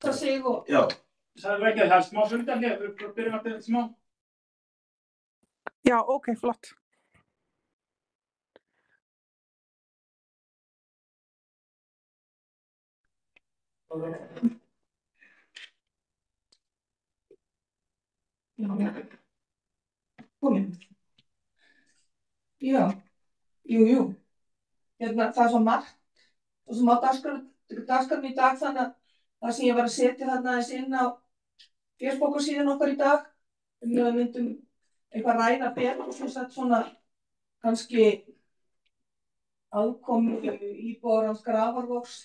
Já. Það er ekki að það er smá sundan hér, við byrjum að byrja smá. Já, ok, flott. Komin. Já, jú. Það er svo margt og sem á dagskránni í dag, þannig að það sem ég var að setja þarna aðeins inn á Facebook-síðan okkar í dag, við myndum eitthvað ræða betur og svona kannski aðkomu íbúarans Grafarvogs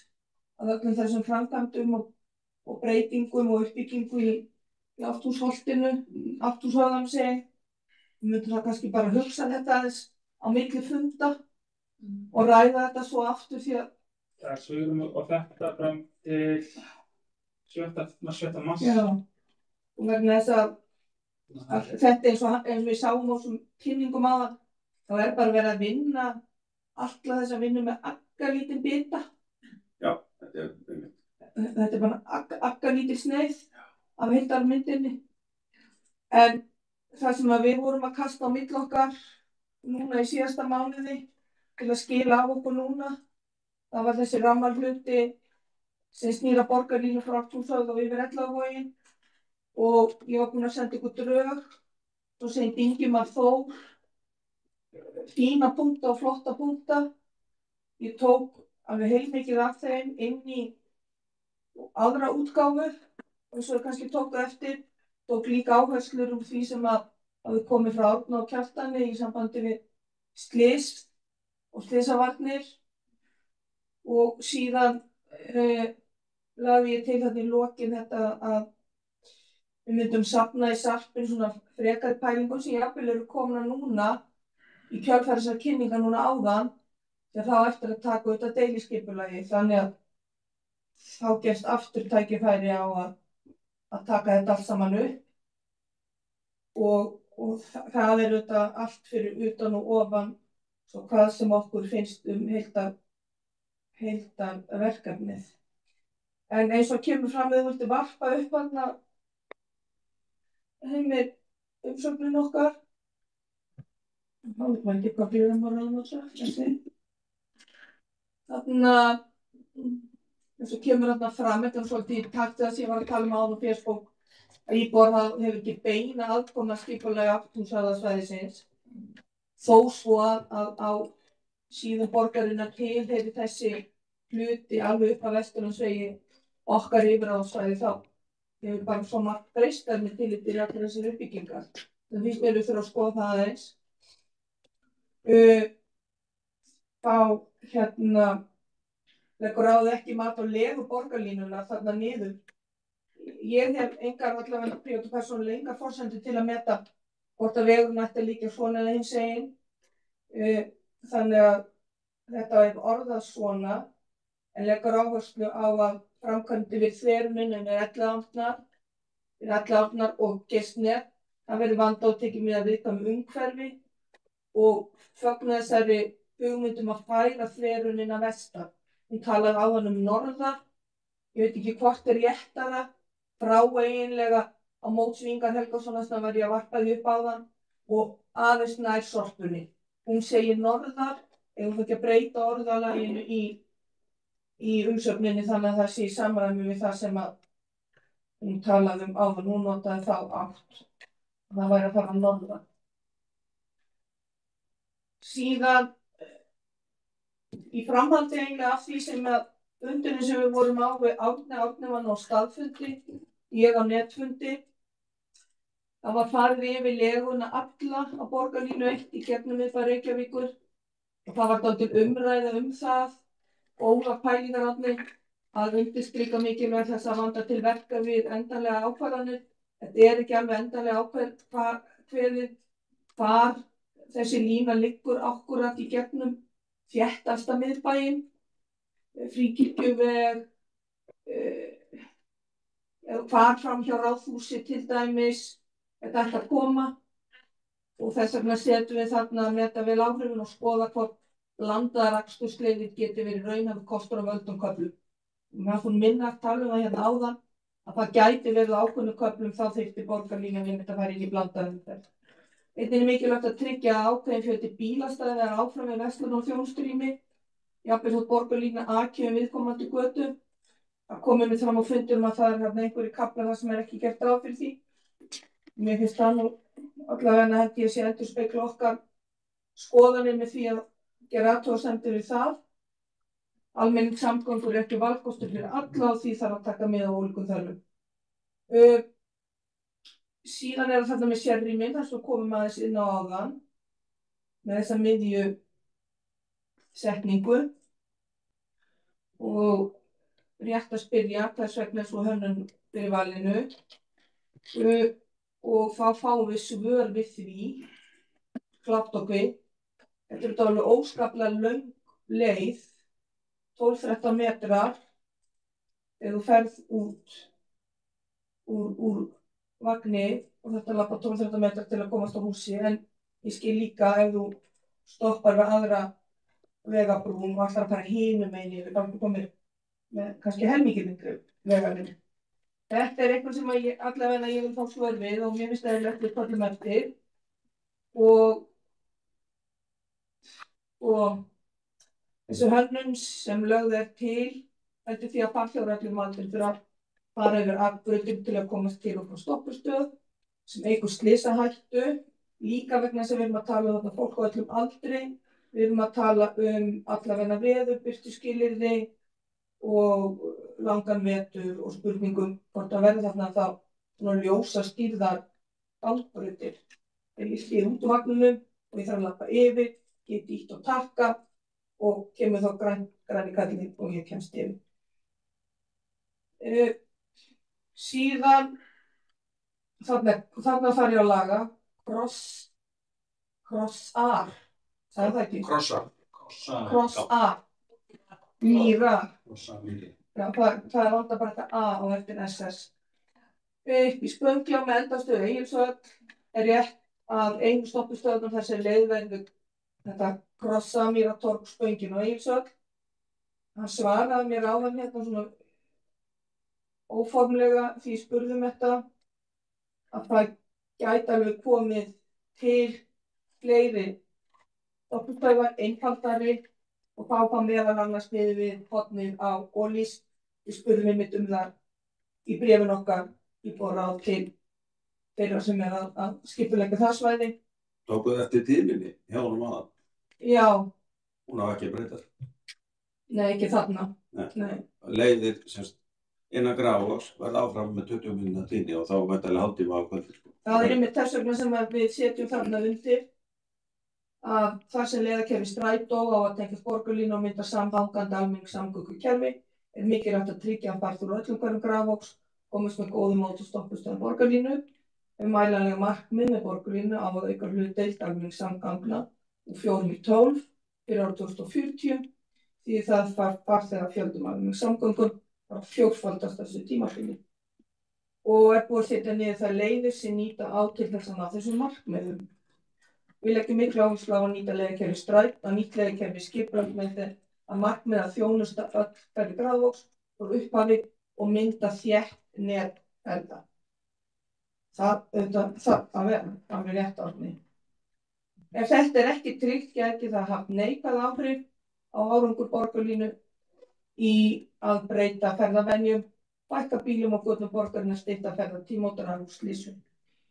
að öllum þessum framkvæmdum og breytingum og uppbyggingu í Ártúnsholtinu, Ártúnshöfðanum segi. Við myndum það kannski bara hugsa þetta aðeins á milli funda og ræða þetta svo aftur því að Það er svigrúm og þetta fram til 7. mars. Já, og vegna þess að þetta eins og við sáum á þessum kynningum áðan, þá er bara verið að vinna alla þessa vinnu með aggalítinn bita. Já, þetta Þetta er bara aggalítil sneið af heildarmyndinni. En það sem við vorum að kasta á milli okkar núna í síðasta mánuði til að skila af okkur núna, það var þessi rammarhluti sem snýr að borgarlínu frá Ártúnshöfða og yfir Elliðavoginn og ég var búin að senda ykkur drög, svo seint Ingimar Þór, fína punkta og flotta punkta. Ég tók alveg heilmikið af þeim inn í aðra útgáfu og svo kannski tók eftir, tók líka áherslur úr því sem að hafði komið frá Árna og Kjartani í sambandi við slys og slysavarnir og síðan lagði ég til þetta í lokin þetta að við myndum safna í sarpinn svona frekari pælingum sem jafnvel eru komna núna í kjölfar þessar kynningar núna áðan þegar þá eftir að taka auðvitað deiliskipulagi, þannig að þá gefst aftur tækifæri á að taka þetta allt saman upp og það er auðvitað allt fyrir utan og ofan svo hvað sem okkur finnst heildarverkefnið. En eins og kemur fram við viltu varpa upp þarna Heimir umsögnin okkar. Þá veit maður ekki hvað fyrir var þessi. Þarna eins og kemur þarna fram, þetta svolítið í takt þess að ég var að tala áðan á Facebook að íbúar hefur ekki beina aðkomu að skipulagi Ártúnshöfðasvæðisins þó svo að á síðum borgarinnar tilheyri þessi hluti alveg upp að Vesturlandsvegi okkar yfirráðasvæði þá hefur bara svo margt breyst með tilliti til allar þessar uppbyggingar. Það finnst mér við þurfum að skoða það aðeins. Þá leggur ráð ekki mat á legu borgarlínuna þarna niður. Ég hef engar allavega prívat og persónulega engar forsendur til að meta hvort að vegurinn ætti að liggja svona eða hinsegin. Þannig að þetta er orðað svona en leggur áherslu á að framkvæmdi við þverunin við Elliðaárnar og Geirsnes, það verður vandað og tekið mið að viðkvæmu umhverfi og fögnu þessari hugmyndum að færa þverunin að vestan. Hún talaði áðan norðar, ég veit ekki hvort er réttara, frá eiginlega á mótsvingar Helgasonar sem var ég að varpa því upp áðan og aðeins nær sorpunni. Hún segir norðar, eigum við ekki að breyta orðalaginu í umsögninni þannig að það sé í samræmi við það sem að hún talaði áðan, hún notaði þá átt. Það væri að fara norðan. Síðan í framhaldi eiginlega af því sem að fundinum sem við vorum á við Árni var á staðfundi, ég á netfundi. Það var farið yfir leguna alla á borgarlínu 1 í gegnum miðbæ Reykjavíkur og það var dálítil umræða það, óra pælingarafni að undirstrika mikilvægt þess að vanda til verka við endanlega ákvarðanir. Þetta ekki alveg endanlega ákveðið hvar þessi lína liggur akkúrat í gegnum þéttasta miðbæinn, Fríkirkjuveg, hvar fram hjá Ráðhúsi til dæmis, þetta ætti að koma og þess vegna setjum við þarna að meta vel áhrifin og skoða hvort blandaðar akstursleiðir geti verið raunhæfur kostur á völdum köflum. Mér fannst minna að tala það hérna áðan að það gæti verið ákveðnum köflum þá þyrfti borgarlínan einmitt að fara inn í blandaða umferð. Einnig mikilvægt að tryggja að ákveðin fjöldi bílastæða er áfram með verslun og þjónustrými, jafnvel þótt borgarlínan aki viðkomandi götu. Það komið mér fram á fundum að það hérna einhverjir kaflar þar sem ekki gert ráð fyrir því. Mér finnst það nú allavega held ég sé endurspegla okkar skoðanir með því að gera athugasemdir við það. Almenningssamgöngur ekki valkostur fyrir alla og því þarf að taka mið á ólíkum þörfum. Síðan það þarna með sérrýmin, þar svo komum aðeins inn á áðan með þessa miðju setningu og rétt að spyrja hvers vegna svo hönnun fyrir valinu og þá fáum við svör við því, klátt og kvitt. Þetta alveg óskaplega löng leið, 12-13 metrar, þegar þú ferð út úr vagni og þetta lappa 12-13 metrar til að komast á húsi, en ég skil líka ef þú stoppar við aðra vegabrún og ætlar að fara hinum megin yfir, þá komir með kannski helmingi myndri vegalinn. Þetta eitthvað sem allavega ég vil fá svör við og mér finnst eðlilegt við köllum eftir og þessu hönnun sem lögð til eftir því að farþegareglum aldrei fyrir að fara yfir akbrautir til að komast til og frá stoppustöð sem eykur slysahættu, líka vegna sem við erum að tala um fólk á öllum aldri, við erum að tala allavega veður, birtuskilyrði og langan vetur og spurningum hvort að verði þarna þá svona ljósa stýrðar akbrautir. Þegar ég stýr út úr vagninum og ég þarf að lappa yfir, get ítt og takka og kemur þá græni kallinn og ég kemst yfir. Síðan þarna þarf ég að laga krossar, sagði það ekki? Krossar, mýrar. Já, það er alltaf bara þetta A og eftir SS. Upp í Spöngljá með endastöð Egilshöll er rétt að einu stoppustöðum þar sem leið verður þetta Krossamýratorg Spöngin og Egilshöll. Hann svaraði mér áðan hérna svona óformlega því ég spurði þetta að það gæti alveg komið til fleiri stoppustöðvar, einfaldari og þá kom meðal annars niður við hornið á Ólís. Við spurðum einmitt það í bréfin okkar íbúaráð til þeirra sem að skipuleggja það svæði. Tókuð eftir tíminni hjá honum aðan? Já. Hún á ekki að breytast? Nei, ekki þarna. Nei. Leiðir semst innan Grafarvogs verða áfram með 20 mínútna tíðni og þá væntanlega hálftíma á kvöldi. Það er einmitt þess vegna sem við setjum þarna undir að þar sem leiðakerfi strætó á að tengja borgarlínu og mynda samhangandi almenningssamgöngukerfi er mikilvægt að tryggja að farþegar úr öllum hverfum Grafarvogs komist með góðum mót og stoppustöðum borgarlínu. Mælanleg markmið með borgarlínu á að auka hlutdeild almenningssamgangna úr 4 í 12 fyrir árið 2040 því það farþega fjöldum almenningssamgöngum að fjórfaldast þessu tímabili. Og búið að setja niður þær leiðir sem nýta á til þess að ná þessum markmiðum. Við leggjum miklu áherslu á að nýta leiðakerfi strætó, að nýtt leiðakerfi skipulagt með þeim að markmið að þjónusta öll hverfi Grafarvogs úr upphafi og mynda þétt net ferða. Það að vera, það er rétt orðni. Ef þetta er ekki tryggt gæti það haft neikvæð áhrif á árangur borgarlínu í að breyta ferðavenjum fækka bílum á götum borgarinnar, stytta ferðatíma og draga úr slysum.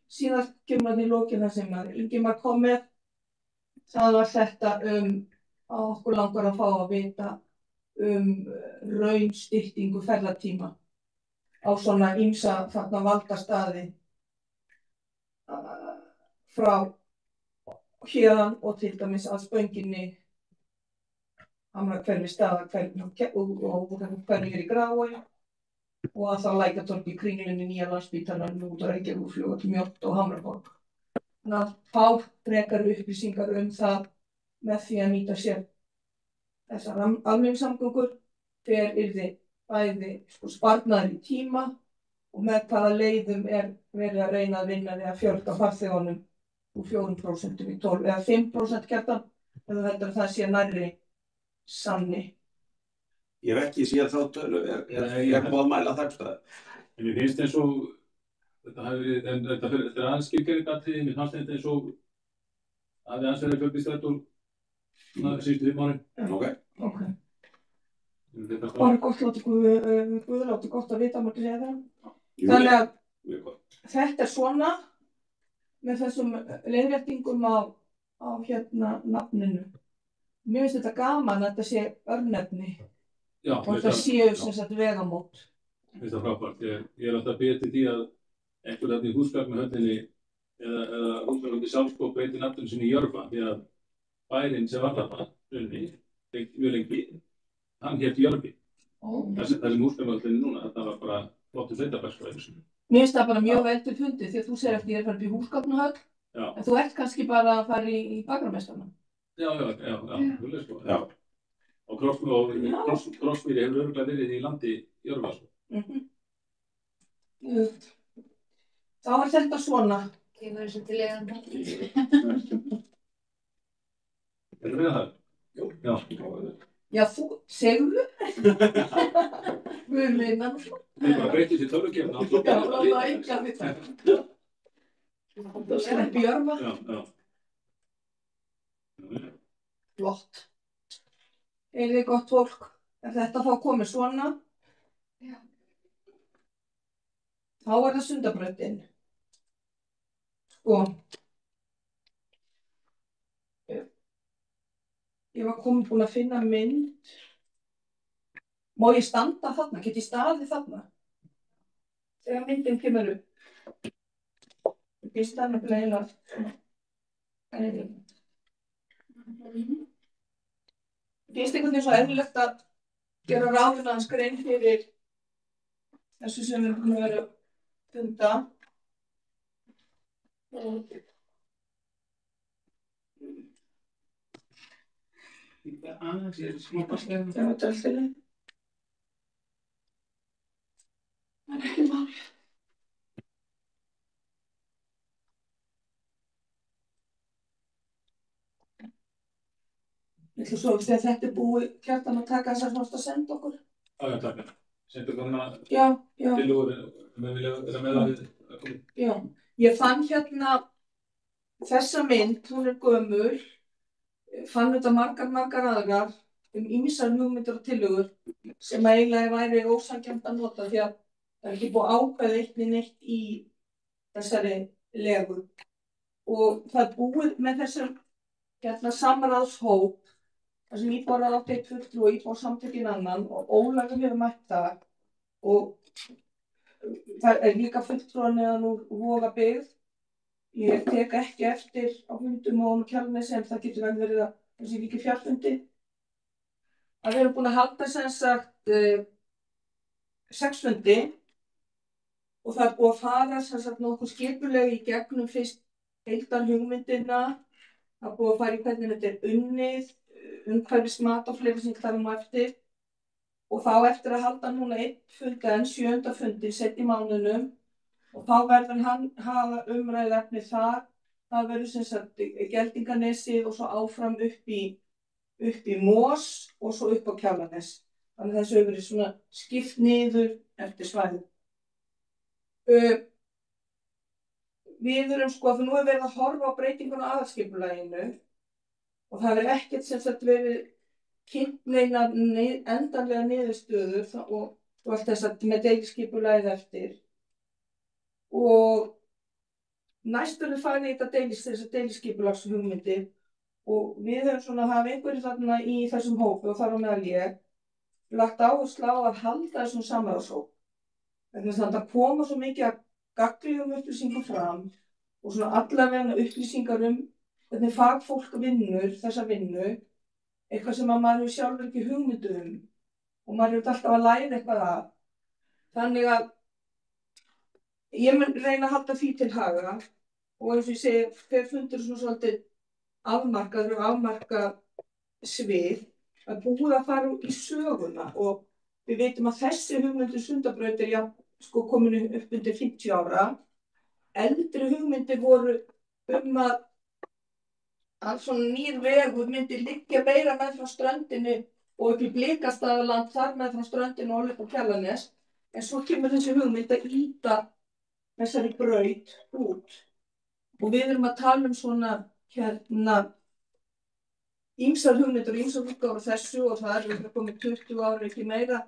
Síðan kemur hann í lokin það sem Ingimar kom með. Það var þetta að okkur langar að fá að vita raunstyttingu ferðatíma á svona ýmsa þarna valdastaði frá héðan og til dæmis að Spönginni, Hamrahverfi, Staðarhverfi og hvernig í Grái og að það Lækjartorgi, Kringlunni, Nýja Landspítalann, út á Reykjavíkurflugvöll, Mjódd og Hamraborg. Þannig að fá frekari upplýsingar það með því að nýta sér þessar almenningssamgöngur hver yrði bæði sparnaður í tíma og með hvaða leiðum verið að reyna að vinna við að fjölga farþegunum úr 4% í 12 eða 5% Kjartan, eða heldur að það sé nærri sanni. Ég hef ekki séð þá tölu, búið að mæla þakkstæði. En mér finnst eins og, þetta er aðeins skilgreiningatriði, mér fannst þetta eins og að við aðeins verið fjöldi strætó síðustu 5 árin. Ok. Bara gott láti gott að vita, maður segja það. Þannig að þetta svona með þessum leiðréttingum á nafninu. Mér finnst þetta gaman að þetta sé örnefni og þetta séu sem sagt vegamót. Mér finnst það frábært. Ég alltaf beðið til því að einhver þarna í húsgagnahöfninni eða húsgagnahöfninni sjálfsbók breyti nafninu sinni í Jörfa, því að bærinn sem var þarna mjög lengi, hann hét Jörfi. Það sem húsgagnahöfninni núna, þetta var bara flottur sveitabærsfræði. Mér finnst það bara mjög vel til fundið því að þú segir eftir ég farið upp í húsgagnahöfn, en þú ert kannski bara að fara í Bakararmeistarana. Já, sko. Já. Og Krossmýri hefur örugglega verið í landi Jörfa. Þá er þetta svona. Kemur þessu til leiðan. Er það það? Já. Já, þú segðu. Við minnaðum svo. Við bara breytið sér tölvugefna. Já, það var eitthvað við það. Það er upp í Jörfa. Já. Flott. Eruð gott fólk. Er þetta þá komið svona? Já. Þá er það Sundabrautin. Sko. Ég var búin að finna mynd. Má ég standa þarna? Get ég staðið þarna? Þegar myndin kemur upp. Ég standa bleila. Finnst einhvern veginn svo eðlilegt að gera ráðuna hans grein fyrir þessu sem við erum búin að vera að funda. Aðeins, ég er smá baslega. Það var dæltileg. Það er ekki mál. Ég ætla svo þegar þetta búið Kjartan að taka þessar nátt að senda okkur. Já, takk. Sendur hana tillögur Já, ég fann þessa mynd, hún er gömul, fann þetta margar aðrar ýmsar hugmyndir og tillögur sem eiginlega væri ósanngjarnt að nota því að það er ekki búið ákveða neitt í þessari legu. Og það er búið með þessum samráðshóp þar sem íbúar átti einn fulltrúi og íbúarsamtökin annan og Ólafur hefur mætt þar og það er líka fulltrúar neðan úr Vogabyggð. Ég tek ekki eftir á fundum og Kjalarnesi en það getur vel verið að þessi líki fjarfundi. Að við erum búin að halda sem sagt 6 fundi og það er búið að fara sem sagt nokkuð skipulega í gegnum fyrst heildarhugmyndina. Það er búið að fara í hvernig þetta er unnið, umhverfismat og fleiri sem þar eftir. Og þá eftir að halda núna 1 fund en 7. fundi seinna í mánuðinum og þá verður hann hafa umræðuefni þar. Það verður sem sagt Geldinganesi og svo áfram upp í Mós og svo upp á Kjalarnes. Þannig að þessu hefur verið svona skipt niður eftir svæðum. Við erum að nú er verið að horfa á breytinguna á aðalskipulaginu og það er ekkert sem sagt verið kynnt neinar endanlega niðurstöður og og allt þess að með deiliskipulagið eftir. Og næst verður farið í þessar deiliskipulagshugmyndir og við höfum svona hafa einhverjir þarna í þessum hópi og þar á meðal ég lagt áherslu á að halda þessum samráðshóp. Þannig að það koma svo mikið að gagnlegum upplýsingum fram og svona allavega upplýsingar hvernig fagfólk vinnur þessa vinnu, eitthvað sem að maður hefur sjálfur ekki hugmyndu og maður hefur alltaf að læra eitthvað af. Þannig að ég mun reyna að halda því til haga og eins og ég segi, þegar fundur svona svolítið afmarkaður og afmarkað svið að búið að fara í söguna og við veitum að þessi hugmyndir Sundabraut komin upp undir 50 ára. Eldri hugmyndir voru að svona nýr vegur myndi liggja meira með frá ströndinni og upp í Blikastaðaland þar með frá ströndinni og upp á Kjalarnes. En svo kemur þessi hugmynd að ýta þessari braut út. Og við erum að tala svona ýmsar hugmyndir og ýmsar útgáfur af þessu og það er komið 20 ára ekki meira.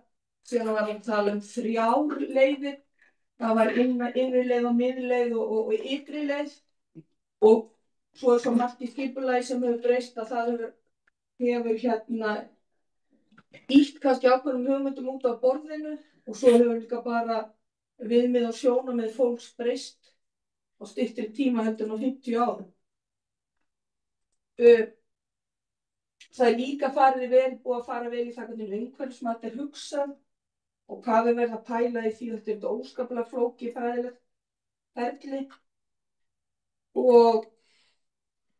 Síðan var að tala 3 leiðir. Það var innri leið og miðleið og ytri leið. Og svo er svo margt í skipulagi sem hefur breyst að það hefur ýtt kannski ákveðnum hugmyndum út af borðinu og svo hefur líka bara viðmið og sjónarmið fólks breyst á styttri tíma heldur en á 50 árum. Það er líka búið að fara vel í það hvernig umhverfismat er hugsað og hvað er verið að pæla í því þetta er þetta óskaplega flókið fræðilegt ferli. Og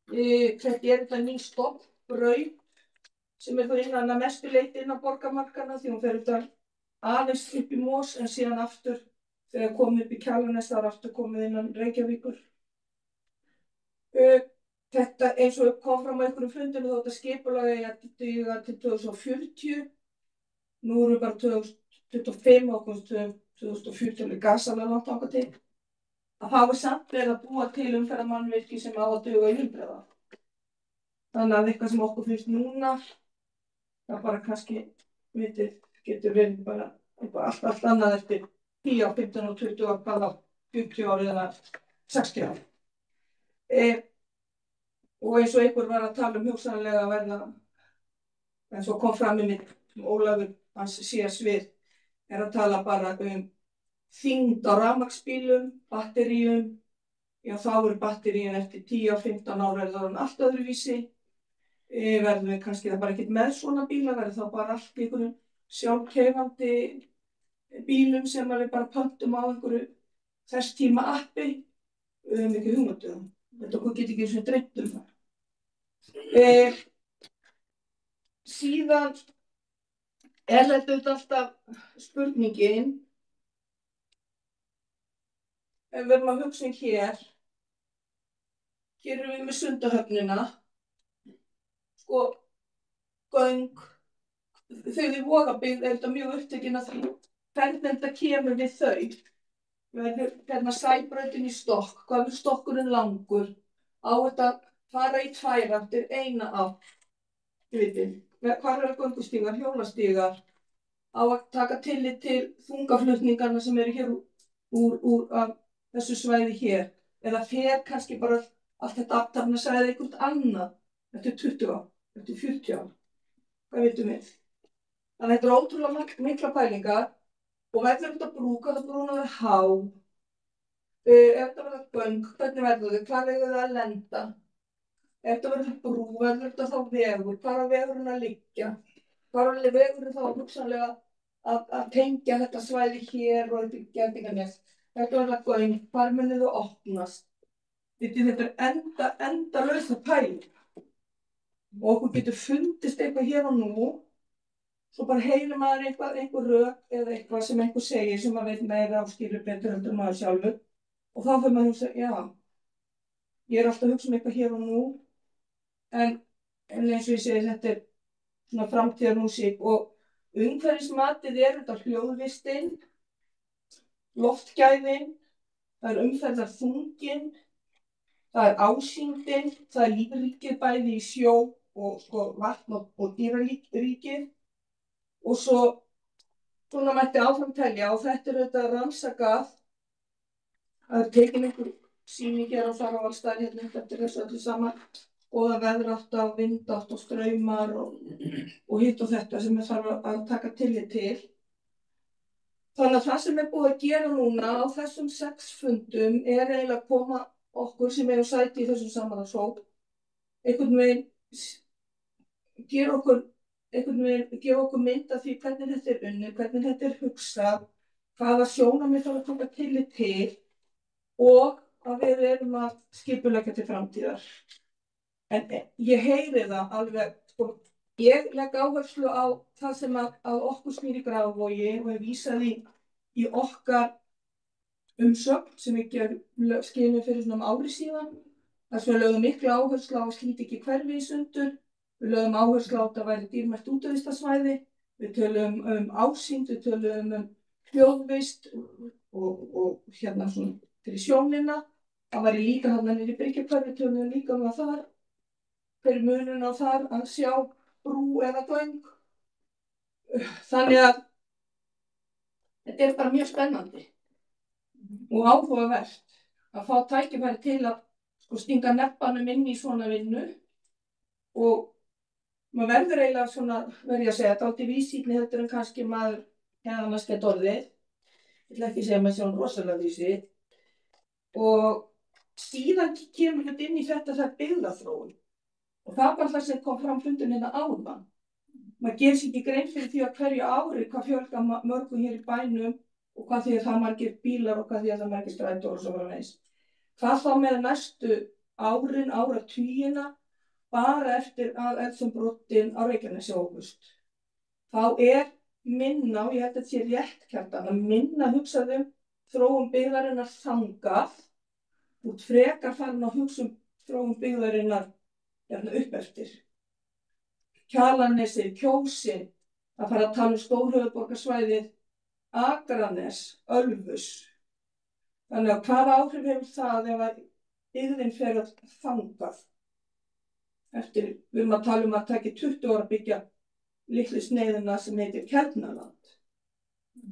þetta er þetta ný stofnbraut sem er þá innan að mestu leyti innan borgarmarkanna því hún fer þetta aðeins upp í Mós en síðan aftur þegar komið upp í Kjalarnes þá er aftur komið innan Reykjavíkur. Þetta eins og kom fram á einhverjum fundinu þó þetta skipulagi að duga til 2040. Nú erum við bara 2025 og 2040 er gasalega langt þangað til. Að þá er samt verið að búa til umferðarmannvirki sem á að duga í 100 ár. Þannig að eitthvað sem okkur finnst núna, það bara kannski, getur verið bara allt annað eftir 10, 15 og 20 ár, hvað á 40 ár eða 60 ár. Og eins og einhver var að tala hugsanlega að verða, eins og kom fram í mitt, Ólafur, hans svið, er að tala bara þyngd á rafmagnsbílum, batteríum, já þá eru batteríin eftir 10 og 15 ár verður það allt öðruvísi, verðum við kannski það bara ekkert með svona bíla, verður þá bara allt í einhverjum sjálfkeyrandi bílum sem við bara pöntum á einhverju þess tíma appi, við höfum ekki hugmyndu það. Þetta okkur getur ekki svona dreymt það. Síðan er þetta alltaf spurningin, ef við erum að hugsa hér erum við með Sundahöfnina, göng, þau í Vogabyggð er þetta mjög upptekin af því hvernig þetta kemur við þau. Hérna Sæbrautin í stokk, hvað er stokkurinn langur, á þetta fara í 2 áttir, 1 átt, hvað eru göngustígar, hjólastígar, á að taka tillit til þungaflutningarna sem eru hér úr þessu svæði hér, eða fer kannski bara allt þetta athafnasvæði eitthvað annað eftir 20 ár, eftir 40 ár, hvað vitum við? Þannig að þetta er ótrúlega mikla pælingar og verður þetta brúka, það brúna að vera há, ef þetta verður göng, hvernig verður þau, hvað verður það að lenda, ef þetta verður brú, verður þetta þá vegur, hvað er vegurinn að liggja, hvað er vegurinn þá hugsanlega að tengja þetta svæði hér og þetta Geldinganes, þetta verður göng, hvar munið þau opnast. Þetta er endalaus að pæla og okkur getur fundist eitthvað hér og nú, svo bara heyrir maður einhver rök eða eitthvað sem einhver segir sem maður veit meira og skilur betur heldur en maður sjálfur og þá fyrir maður að hugsa, já, ég er alltaf að hugsa eitthvað hér og nú en eins og ég segi þetta er svona framtíðarmúsík og umhverfismatið er þetta hljóðvistin, loftgæðin, það er umferðarþungin, það er ásýndin, það er lífríkið bæði í sjó og vatn og dýraríkið og svo svona mætti áfram telja og þetta auðvitað rannsakað. Það tekin einhver sýning á Svarfaðarstað hérna eftir þessu öllu saman. Góða veðrátta og vindátt og straumar og hitt og þetta sem þarf að taka tillit til. Þannig að það sem búið að gera núna á þessum 6 fundum eiginlega að koma okkur sem eigum sæti í þessum samráðshóp einhvern veginn gefa okkur mynd af því hvernig þetta unnið, hvernig þetta hugsað, hvaða sjónarmið þarf að taka tillit til og að við erum að skipuleggja til framtíðar. En ég heyri það alveg, sko, ég legg áherslu á það sem að okkur snýr í Grafarvogi og hef vísað í okkar umsögn sem við skilum fyrir svona ári síðan. Þar sem við lögðum mikla áherslu á að slíta ekki hverfi í sundur. Við lögðum áherslu á að það væri dýrmætt útivistarsvæði. Við töluðum ásýnd, við töluðum hljóðvist og hérna svona fyrir sjónina. Það væri líka þarna niðri í Bryggjuhverfi, töluðum líka það þar. Hver munurinn á þar að sjá brú eða göng. Þannig að þetta bara mjög spennandi og áhugavert að fá tækifæri til að stinga neppanum inn í svona vinnu og maður verður eiginlega svona, verð ég að segja, dálítið víðsýnni heldur en kannski maður hefði annars gett orðið. Ég ætla ekki að segja maður sé rosalega víðsýnn. Og síðan kemur þetta inn í þetta það byggðaþróun. Og það var það sem kom fram fundin hérna áðan. Maður gerir sér ekki grein fyrir því að hverju ári hvað fjölga mörgum hér í bænum og hvað því að það margir bílar og hvað því að það margir strætór og svo framvegis. Hvað þá með næstu árin, áratugina, bara eftir að eldsumbrotin á Reykjanesi hófust. Þá minna, og ég held að þetta sé rétt Kjartan, að minna hugsaðum þróun byggðarinnar þangað, út frekar farin að hugsa þróun byggðarinnar upp eftir. Kjalarnesið, Kjósin, að fara að tala stórhöfuðborgarsvæðið, Akranes, Ölfus. Þannig að hvaða áhrif hefur það ef að byggðin fer að þangað? Við erum að tala að taka 20 ára að byggja litlu sneiðina sem heitir Keldnaland.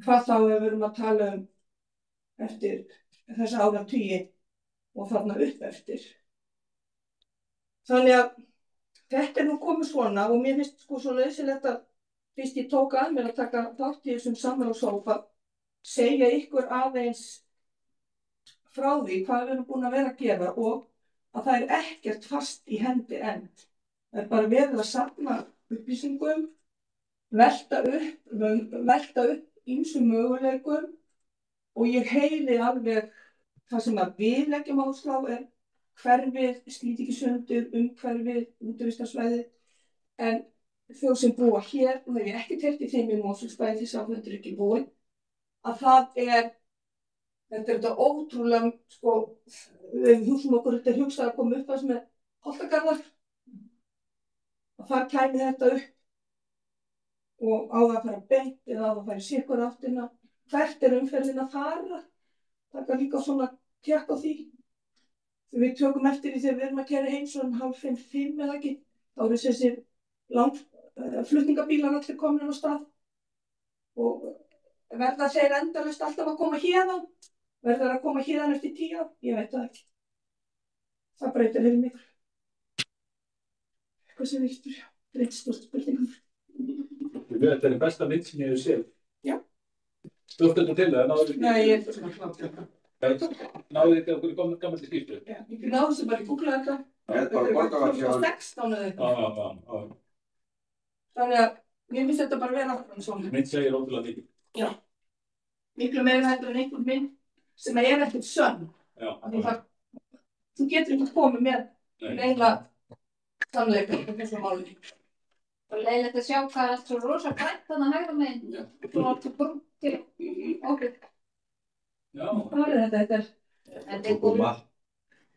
Hvað þá ef við erum að tala eftir þessa áratugi og þarna upp eftir. Þannig að þetta nú komið svona og mér finnst sko svo nauðsynlegt að fyrst ég tók að mér að taka þátt í þessum samráðshóp að segja ykkur aðeins frá því hvað við erum búin að vera að gera og að það ekkert fast í hendi enn. Það bara verið að safna upplýsingum, velta upp ýmsum möguleikum og ég heyri alveg það sem að við leggjum áherslu á hverfið, slíti ekki sundur, umhverfið, útivistarsvæðið, en þau sem búa hér, og hef ég ekki heyrt í þeim í Mosfellsbæ því samfundur ekki búin, að þetta þetta ótrúlega, sko, við hugsaum okkur þetta hugsað að koma upp að sem Holtagarðar, og þar kæmi þetta upp og á það að fara beint eða á það að fara í sérhverja áttina, hvert umferðin að fara, það er líka svona tékk á því. Við tökum eftir því þegar við erum að keyra heim svona 4:30 eða ekki, þá eru þessir flutningabílar allir komin á stað og verða þeir endalaust alltaf að koma héðan, verða að koma héðan eftir 10 ár, ég veit það ekki. Það breytir fyrir mig. Eitthvað sem við breytir stórt spurningum. Þetta er besta mynd sem ég hef séð. Já. Stórt þetta til það, náður ekki? Nei, ég er svona klátt. Náðu þetta okkur gammal til skýrstu? Já, ég náðu þessu bara í Google þetta. Þetta er bara 2016 eða eitthvað. Þannig að mér finnst þetta bara vera áfram svona. Mynd segir ótrúlega mikið. Já. Miklu meira þetta en einhver mynd sem ekkert sönn. Já. Þú getur ekki komið með neina sannleika í þessu máli. Og leiðilegt að sjá hvað allt svo rosa grænt þannig að hægra meginn. Svona brúntir okkur. Já. Hvað þetta? Þetta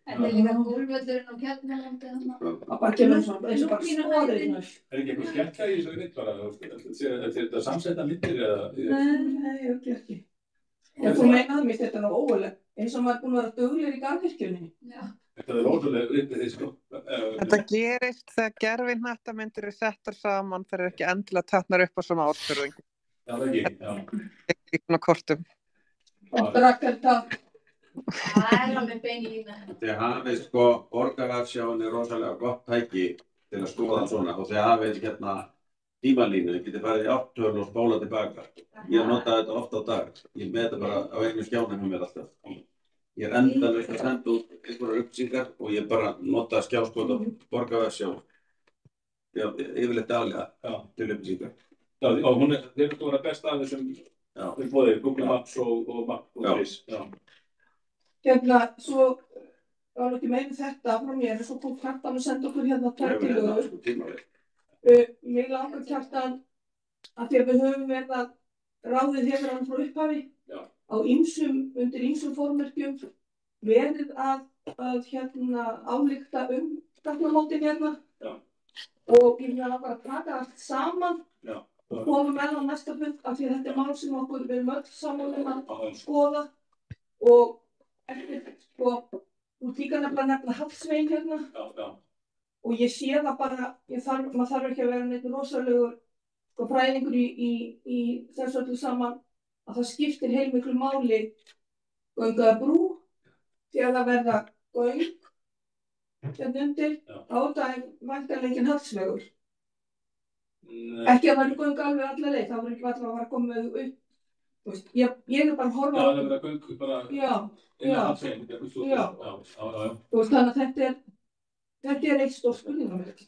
er líka gólvöllurinn og Keldnalandi. Það bara kemur svona eins og bara skoðirinn. Ekki eitthvað skemmtilega í þessu mynd bara? Er þetta samsetta myndir eða? Nei, ekki. En þú meinaði mér þetta nú ógulega. Eins og maður búin að vera duglegur í garðvirkjunni. Já. Þetta er ótrúlega reyndið því sko. Þetta gerist þegar gervihnattamyndir eru settar saman, þær eru ekki endilega teknar upp á sama ársfjórðungi. Já, það ekki, já. Svona kortum. Og drakkarta. Það alveg bein í lína. Þið hafið sko, borgarafsjáin rosalega gott tæki til að skoða svona og þið hafið tímalínu, þið getið farið í áttöl og spóla tilbaka. Ég notaði þetta oft á dag. Ég með þetta bara á einu skjánum hjá mér alltaf. Ég endalaust að senda út einhverjar upplýsingar og ég bara nota skjáskot á borgarafsjá. Já, yfirleitt daglega til upplýsingar. Já, og þeir eru að vera best af þessum bóðið, Google Maps og Maps. Svo var ekki meina þetta frá mér, svo kom Kjartan og senda okkur tækilögur. Mig langar Kjartan að því að við höfum verið að ráðið hefur hann frá upphafi á undir ýmsum formerkjum verið að álykta gatnamótin og ég vil bara taka allt saman og koma með á næsta fund af því að þetta mál sem okkur við erum öll saman að skoða og eftir þú líka nefna Hallsvein og ég sé það bara, maður þarf ekki að vera neitt rosalegur fræðingur í þessu öllu saman að það skiptir heilmiklu máli göngu að brú þegar það verða göng undir á það væntanlega enginn Hallsvegur. Ekki að það göng alveg alla leið, það voru ekki alltaf að fara að koma með upp. Ég er bara að horfa á... Já, það verða göng bara inn á Hallsvein. Þannig að þetta er eitt stór spurningamerki.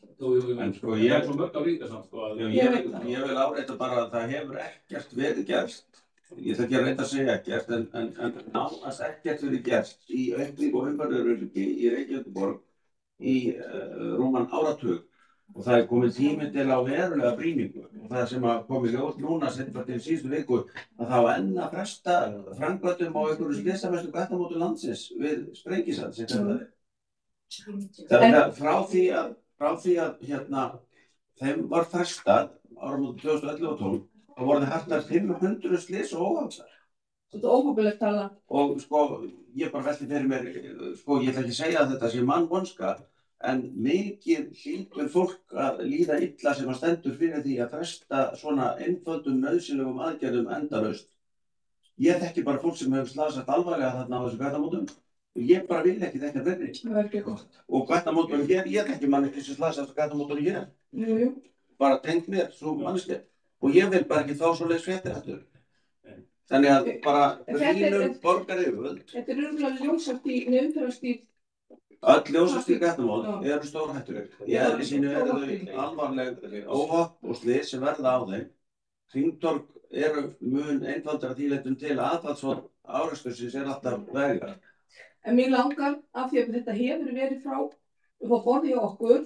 En sko ég er svo mörg á ríka samt sko. Ég vil áreita bara að það hefur ekkert verið gerst. Ég ætla ekki að reynda að segja ekkert, en nánast ekkert verið gerst í aukningu og umferðaröryggi í Reykjavíkurborg í rúman áratug. Og það er komið tími til á verulega brýningu. Og það sem kom í ljós núna seinna til síðustu viku að það var enn að fresta framkvæmdum á einhverju slysamestu gatnamótum landsins við Sprengisand sem þetta er. Það er frá því að þeim var frestað áramótin 2011 og 2012 þá voru það hartast 500 slys og óhaggar. Þetta er óhugulegt tala. Og sko, ég bara velti fyrir mér, sko, ég ætla ekki að segja að þetta sé mannvonska, en mikið hlýtur fólk að líða illa sem að stendur fyrir því að fresta svona einföldum nauðsynlegum aðgerðum endalaust. Ég þekki bara fólk sem hefur slasast alvarlega þarna á þessu gatnamótum. Ég bara vil ekki þetta verði. Það er ekki gott. Og gatnamótunum hér, ég þekki manneskju sem slasast á gatnamótunum hér. Jú. Bara tengt mér, svo manneskju. Og ég vil bara ekki fá svoleiðis fréttir aftur. Þannig að bara rýnum borgaryfirvöld. Þetta er örugglega ljósast í umferðarstíl. Öll ljósast í gatnamót eru stórhættuleg. Í eðli sínu eru þau alvarleg óhöpp og slys sem verða á þeim. Hringtorg eru mun einfaldara þýleitum til að aðfallsvotn árekstursins er alltaf vegar. En mér langar af því að þetta hefur verið frá borði hjá okkur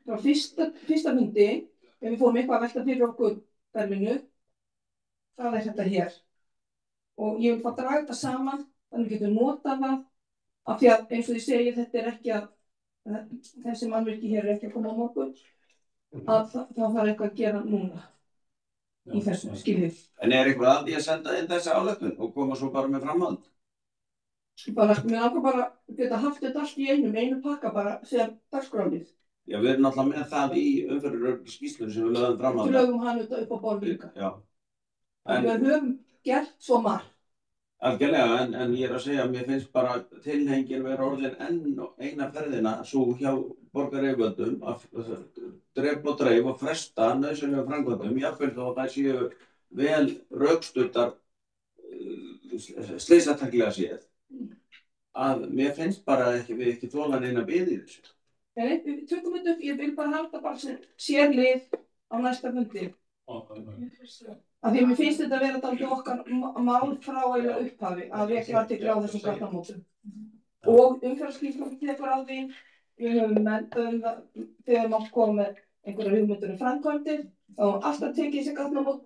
frá fyrsta myndi ef við fórum eitthvað að velta fyrir okkur ferminu, það er þetta hér. Og ég vil fá að draga þetta saman, þannig getum notað það, af því að eins og ég segi þetta er ekki að, þessi mannvirki hér er ekki að koma á morgun, að það þarf eitthvað að gera núna í þessu skilið. En er eitthvað að því að senda inn þessa áleitun og koma svo bara með framhald? Mér langar bara að geta haft þetta allt í einu pakka bara sem dagskránið. Já, við erum náttúrulega með það í umferðarskýrslunni sem við lögum fram á það. Við lögum hann upp á borð líka. Já. En við höfum gert svo margt. Algjörlega, en ég er að segja að mér finnst bara tilhengin vera orðin enn eina ferðina svo hjá borgaryfirvöldum að dreifla og dreif og fresta nauðsynlegum framkvæmdum, jafnvel þó að það séu vel rökstuddar slysataklega séð. Að mér finnst bara við ekki þola neina bið í þessu. Við tökum þetta upp, ég vil bara halda bara sem sérlið á næsta fundi. Af því mér finnst þetta að vera dálítið okkar mál frá eiginlega upphafi að við ekki athygli á þessum gatnamótum. Og umferðarskýrslunum tekur á því, við höfum menntað það þegar mátt koma með einhverjar hugmyndir framkvæmdir, þá alltaf tekið þessi gatnamót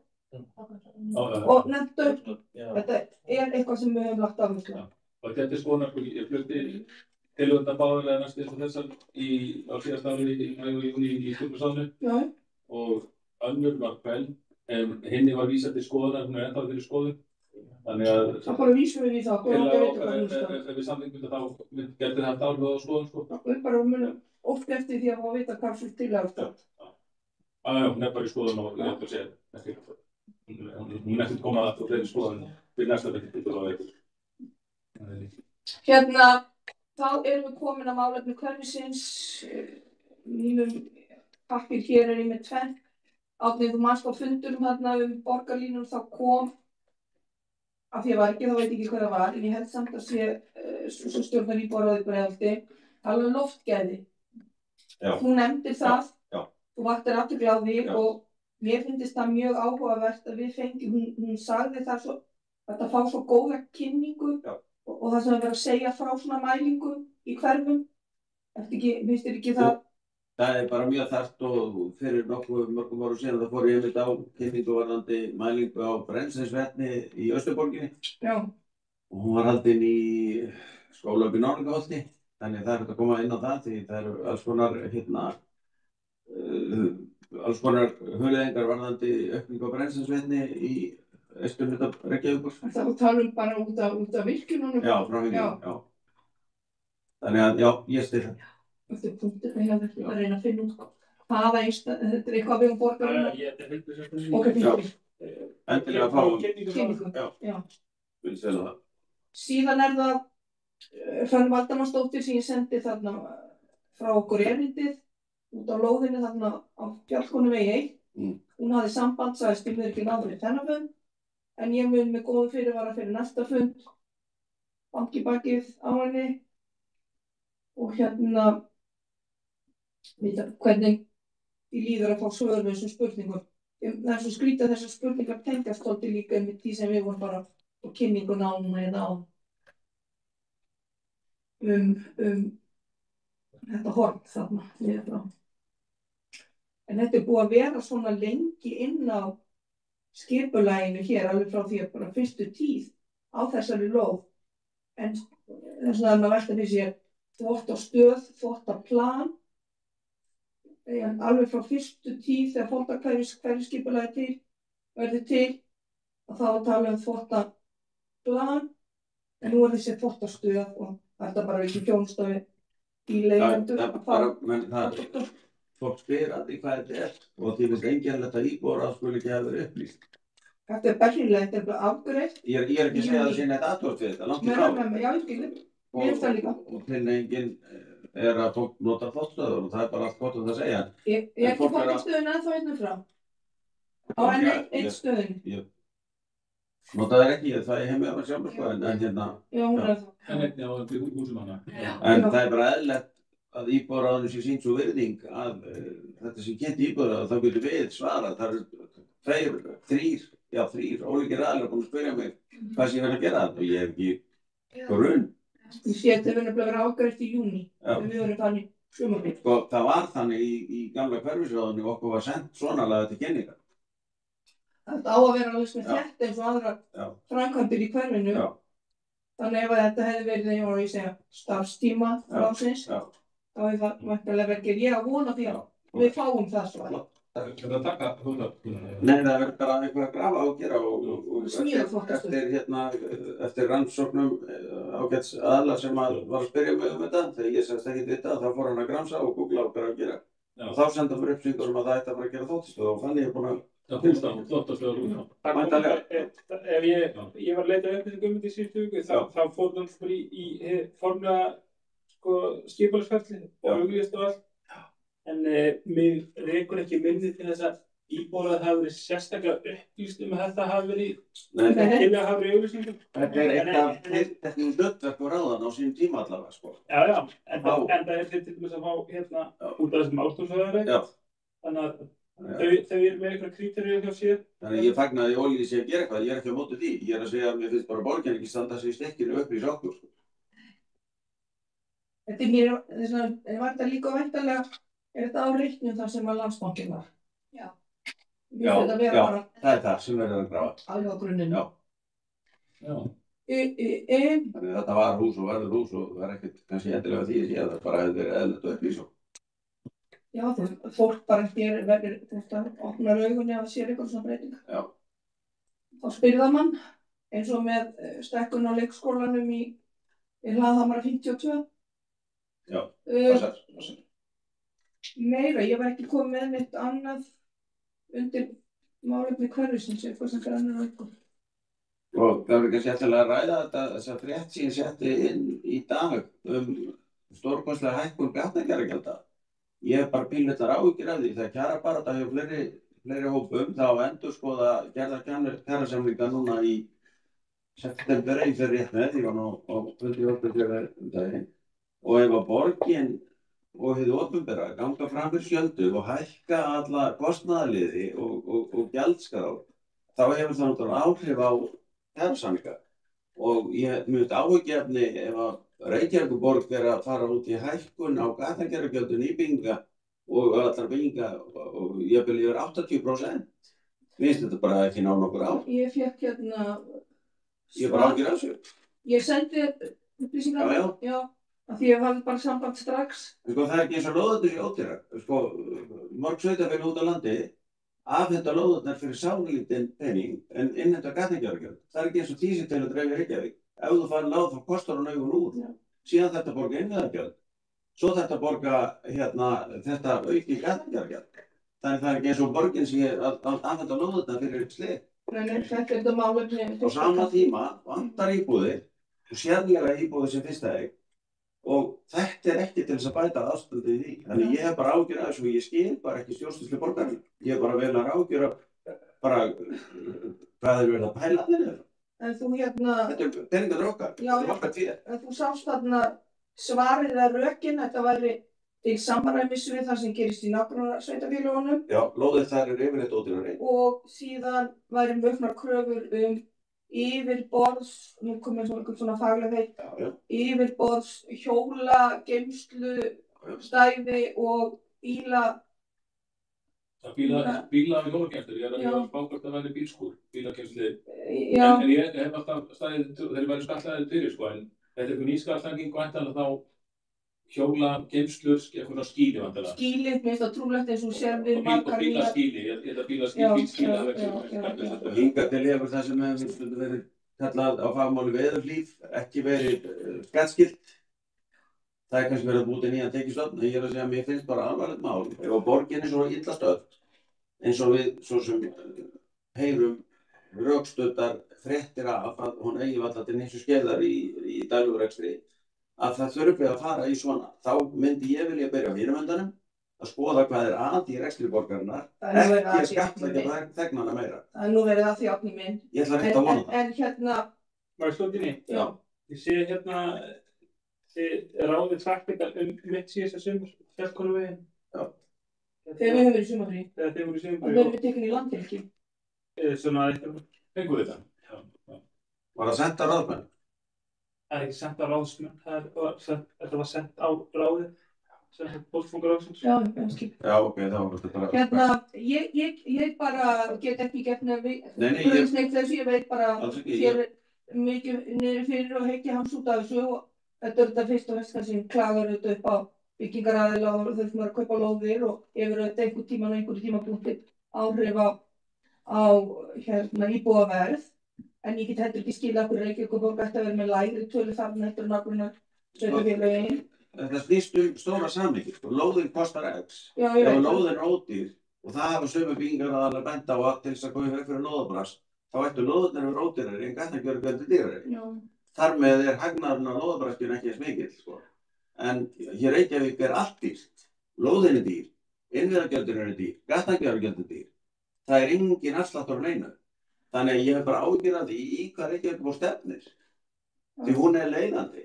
og nefnt upp. Þetta er eitthvað sem við höfum lagt áherslu á. Og þetta er skoðunar, ég flutti tilhugunda báðulega næstu eins og þessar á síðasta ári í maí og júní í Stjórnarráðinu og önnur var kvæl en henni var vísað til skoðunar, hún er ennþá fyrir skoðun. Þannig að það bara vísum við í það. Ef við samþykkjum þetta þá getur það haft áhrif á skoðun sko. Við bara munum oft eftir því að fá að vita hvað svo til að ástæða. Já, hún er bara í skoðun og ég ætla að segja þetta. Hún er ekkert komað aftur fleiri skoðanir fyrir næsta veikur. Hérna, þá erum við komin að málefni hverfisins. Mínum pappír hér er í með tvenn. Árni, þú manst á fundurum þarna borgarlínur, þá kom, af því ég var ekki, þá veit ekki hvað það var, en ég held samt að sé svo stjórnar íbúðaráði Breiðholti, alveg loftgæði. Já. Þú nefndir það, Já. Þú vaktir athygli á því og mér finnst það mjög áhugavert að við fengjum, hún sagði það svo, að það fá svo góða kynningu og það sem er verið að segja frá svona mælingu í hverfum. Finnst þér ekki það? Það er bara mjög þarft og fyrir mörgum árum síðan það fór ég einmitt á kynningu varðandi mælingu á brennisteinsvetni í Austurborginni. Já. Og hún var haldin í skóla upp í Norðlingaholti, þannig það er hægt að koma inn á það því það eru alls konar hugleiðingar varðandi aukningu á brennisteinsvetni í austurhluta Reykjavíkur. Það tala bara út af virkjunum? Já, frá virkjunum, já. Þannig að, já, ég styð það. Þetta er punktur, ég hef að reyna að finna út hvaða þetta er eitthvað við borgarina. Ok, fyrir. Endilega að fá kynningu. Já. Vil segja það. Síðan er það Hrönn Valdimarsdóttir sem ég sendi þarna frá okkur erindið út á lóðinu þarna á Fjallkonuvegi 1. Hún hafði samband, sagðist við ekki náður í þennan fund, en ég mun með góðu fyrirvara fyrir næsta fund, banki bakið á henni og hérna vita hvernig því líður að fá svör við þessum spurningum. Það er svo skrítið að þessar spurningar tengjast svolítið líka með því sem við vorum bara á kynninguna á núna eða á þetta horn þarna niður frá. En þetta er búið að vera svona lengi inn á skipulaginu hér alveg frá því að bara fyrstu tíð á þessari lóð. En þess að maður velta fyrir sér þvottastöð, þvottaplan, alveg frá fyrstu tíð þegar þvottakverfisskipulagi verður til og þá að tala þvottaplan, en nú er þessi þvottastöð og þetta bara ekki þjónustafi í leiðendur að fara. Fólk spyr aldrei hvað þetta er og því finnst einkennilegt að íbúar skuli ekki hafa verið upplýst. Þetta er berlínlega, þetta er bara afgreitt. Ég er ekki að segja að það sé neitt aðtórt við þetta, langt í frá. Já, ég skilur. Ég finnst það líka. Og tilnefningin er að fólk nota þvottstöður og það er bara allt gott um það að segja. Ég er ekki þvottastöðuna ennþá einnig frá. Á einn stöðin. Ég nota það ekki, það er heimið á mig sjálfur sko, en hérna. Já, hún er það. En einnig á húsum hana. En það er bara eðlilegt að íbúðaráðinu sé sýnt svo virðing að þetta sem kynnti íbúðaráð, þá getur við svarað. Það eru þrír ólíkir aðilar búin að spyrja mig hvað sem ég verið að gera og ég hef ekki grunn. Ég sé að það verður að vera afgreitt í júní, þegar við verðum þannig sumarfrí. Sko, það var þannig í gamla hverfisráðinu og okkur var sendt svona laga til kynningar. Þetta á að vera alveg með þetta eins og aðra framkvæmdir í hverfinu. Þannig ef þetta hefði verið, ég segja, starfstíma ráðsins, þá hefði það væntanlega verið gerð. Ég á vona því að við fáum það svo. Það er að taka húnna? Nei, það verður bara eitthvað að grafa og gera og eftir rannsóknum ágæts aðla sem var að spyrja mig þetta, þegar ég sagðist ekki þetta, þá fór hann að gramsa og googla og bara að gera. Og þá senda mér upplýsingar það ætti að fara að gera þvottastöð og þannig ég er búin að þvottastöður Ef ég var að leita upplýsingum í síðustu viku, þá fór það í formlega skipulagsferli og auglýst og allt. En mig rekur ekki minni til þess að íbúar hafi verið sérstaklega upplýst að þetta hafi verið til að hafa verið auglýsingum. Þetta er eitt af tekníum hlutverk og ráðan á sínum tíma allavega, sko. Já, en það er til dæmis að fá út af þessum ártúnsöðari. Þannig að þau eru með eitthvað kríteríu hjá sér. Þannig að ég fagnaði að Ólíði sé að gera eitthvað, ég er ekki á móti því. Ég er að segja að mér finnst bara borgin ekki standa sig í stekkinu og upplýsa okkur, sko. Þetta er mér, þess að var líka væntanlega. Er þetta á reiknum þar sem að Landsbankinn var? Já. Það er það sem verður að grafa. Alveg á grunninu. Já. Þannig að þetta var hús og verður hús og það er ekkert kannski endilega því að ég það bara hefði verið eðlilegt að upplýsa. Já, fólk bara verður þetta opnar augunni að sér eitthvað svona breytingar. Já. Þá spyrða mann eins og með stekkun á leikskólanum í Hlaðhamra 52. Já, passar. Meira, ég var ekki komið með neitt annað undir málefni hverfisins eitthvað sem grannir á ykkur. Og það verður ekki skemmtilega að ræða þessa frétt sem ég setti inn í dag stórkostlega hækkun gatnagerðargjalda. Ég hef bara pínlitlar áhyggjur af því þegar kjarabarátta hjá fleiri hópum þá endurskoða gerðar kjarasamninga núna í september ég fer rétt með, ég var nú á fundi opinbera daginn. Og ef að borgin og hið opinbera ganga fram fyrir skjöldu og hækka alla kostnaðarliði og gjaldskrár, þá hefur það náttúrulega áhrif á kjarasamninga. Og ég myndi áhyggjuefni ef að Reykjavíkurborg að fara út í hækkun á gatnagerðargjöldum í bygginga og allar bygginga og ég vil yfir 80%. Finnst þetta bara ekki ná nokkur á? Ég fékk Ég bara áhyggjur af þessu. Ég sendi upplýsingar. Já. Af því ég hafði bara samband strax. Sko það ekki eins og lóðarnir í ódýrar. Sko mörg sveitarfélög út á landi afhenda lóðarnar fyrir sáralítinn pening en innheimta gatnagerðargjöld. Það ekki eins og því sem til að dreifa Reykjavík. Ef þú fær láð þá kostar hún augun út. Síðan þetta borga innviðargjöld. Svo þetta borga þetta auki gatnagerðargjöld. Þannig það er ekki eins og borgin sé að afhenda lóðarnar fyrir slik. Nei, þetta er þetta málefni. Á sama tíma vantar íbúðir og sérlega íbúðir sem fyrsta eign. Og þetta ekki til þess að bæta ástandið í því. Þannig ég hef bara áhyggjur af þessu og ég skil bara ekki stjórnsýslu borgarinn. Ég hef bara velar áhyggjur af bara hvað þeir verið að pæla þeirra. En þú Þetta er peningarnir okkar. Já, en þú sást svarið að rökin, þetta væri til samræmis við það sem gerist í nágrannasveitarfélögunum. Já, lóðir þær yfirleitt ódýrari. Og síðan væri auknar kröfur yfirborðs, nú komið svona faglega heit, yfirborðs, hjóla, geymslu, stæði og bíla. Bíla við hjólageymslur, ég að spá hvort það væri bílskúr, bílageymslu. Já. En ég hef alltaf staðið, þeir væri skattlagðir fyrir sko, en þetta er eitthvað nýskattlagning væntanlega þá hjólageymslur, eitthvað skýli væntanlega. Skýli, mér finnst það trúlegt eins og sér við margar Og bílaskýli, ég held að bílaskýli. Hingað til hefur það sem hefur verið kallað á fagmáli veðurhlíf, ekki verið skattskylt. Það er kannski verið að búti nýjan tekjustofn, en ég er að segja að mér finnst bara alvarlegt mál. Ef að borgin er svo illa stödd, eins og við svo sem heyrum rökstuddar fréttir af að hún eigi varla til neitt skeiðar í daglegrekstri, að það þurfi að fara í svona. Þá myndi ég vilja byrja á hinum endanum að skoða hvað er að í rekstri borgarinnar, ekki að skattleggja þegnana meira. Það er nú verið að þjáttni minn. Ég ætla rétt að vona það. En Má ég slóta inn í? Já. Ég sé þið ráðið traktingar mitt síðasta sumar, Fjallkonuveginn. Já. Þegar við höfum verið í sumarfrí. Þegar þið voru í sumarfrí. Og verðum við tekin í landhelgi. Svona eitthvað. Fengu þetta? Já. Var það sent á ráðmenn? Það er ekki sent á ráðsmenn, þetta var sent á ráðið, sem þetta póstfungaráðsins. Já, kannski. Já, ok, þá var þetta bara... Ég bara get ekki gert nefn Nei, ég veit bara hér mikið niður fyrir og heikja hans út af þessu og þetta er þetta fyrst og fremst kannski klagar þetta upp á byggingaraðila og þau sem að kaupa lóðir og hefur þetta einhverjum tímapunkti áhrif á íbúðaverð. En ég get heldur ekki skilja okkur Reykjavíkurborg ætti að vera með lægri tölu þarna eftir nágrannasveitarfélögin. Þetta snýst stóra samhengi. Lóðin kostar X. Já, ég veit Ef lóðin er ódýr og það hafa sömu byggingaraðilar bent á til þess að koma í veg fyrir lóðabras, þá ættu lóðirnar vera ódýrari en gatnagerðargjöldin dýrari. Já. Þar með er hagnaðurinn á lóðabraskinu ekki eins mikill, sko. En hér Reykjavík er allt dýrt. Lóðin er dýr, innviðargjöldin eru dýr, gatnagerðargjöldin dýr. Það er engin afsláttur á neinu. Þannig að ég hef bara áhyggjur af því í hvað Reykjavíkurborg stefnir. Því hún er leiðandi.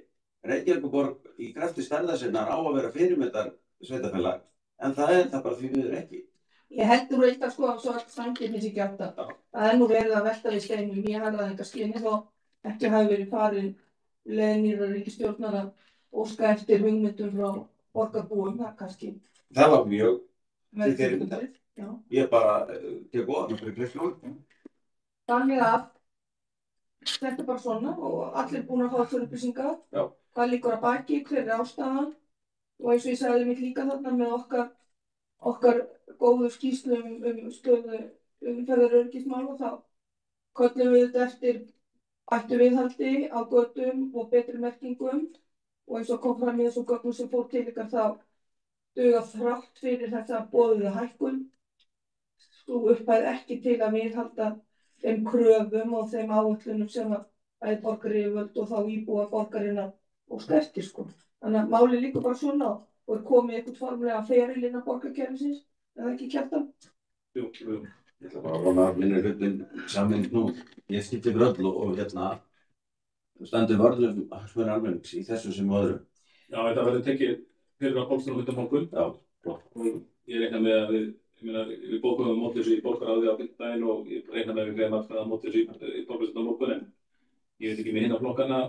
Reykjavíkurborg í krafti stærðar sinnar á að vera fyrirmyndar sveitarfélag, en það er það bara því miður ekki. Ég heldur eitthvað sko að svo allt samkeppnis ekki átt að. Það er nú verið að velta við steinum. Ég hafði það enga skynni þó ekki hafi verið farin leið nýrra ríkisstjórnar að óska eftir hugmyndum frá borgarbúum, það kannski. Það var mjög til fyrirmyndar. Ég bara tek ofan fyrir klifslóð. Þannig að þetta er bara svona og allir búin að fá þessar upplýsingar. Já. Hvað liggur að baki, hver er ástæðan og eins og ég sagði mitt líka þarna með okkar góðu skýrslu stöðu umferðaröryggismál og þá köllum við þetta eftir bættu viðhaldi á götum og betri merkingum og eins og kom fram í þessum gögnum sem fór til ykkar þá duga þrátt fyrir þetta boðuðu hækkun sú upphæð ekki til að viðhalda þeim kröfum og þeim áætlunum sem að bæði borgaryfirvöld og þá íbúa borgarinnar óska eftir, sko. Þannig að málið liggur bara svona og er komið eitthvað formulega feril innan borgarkerfisins, eða ekki Kjartan? Jú. Ég ætla bara að vona að minni hlutin sameining nú. Ég skipti fyrir öll og stendur vörðum hagsmuni almennings í þessu sem öðru. Já, þetta verður tekið fyrir á Pálsson á morgun. Já, flott. Og ég reikna með að við bókum á móti þessu í borgaráði á fimmtudaginn og ég reikna með að við greiðum atkvæði á móti þessu í borgarstjórn á morgun, en ég veit ekki með hinna flokkana.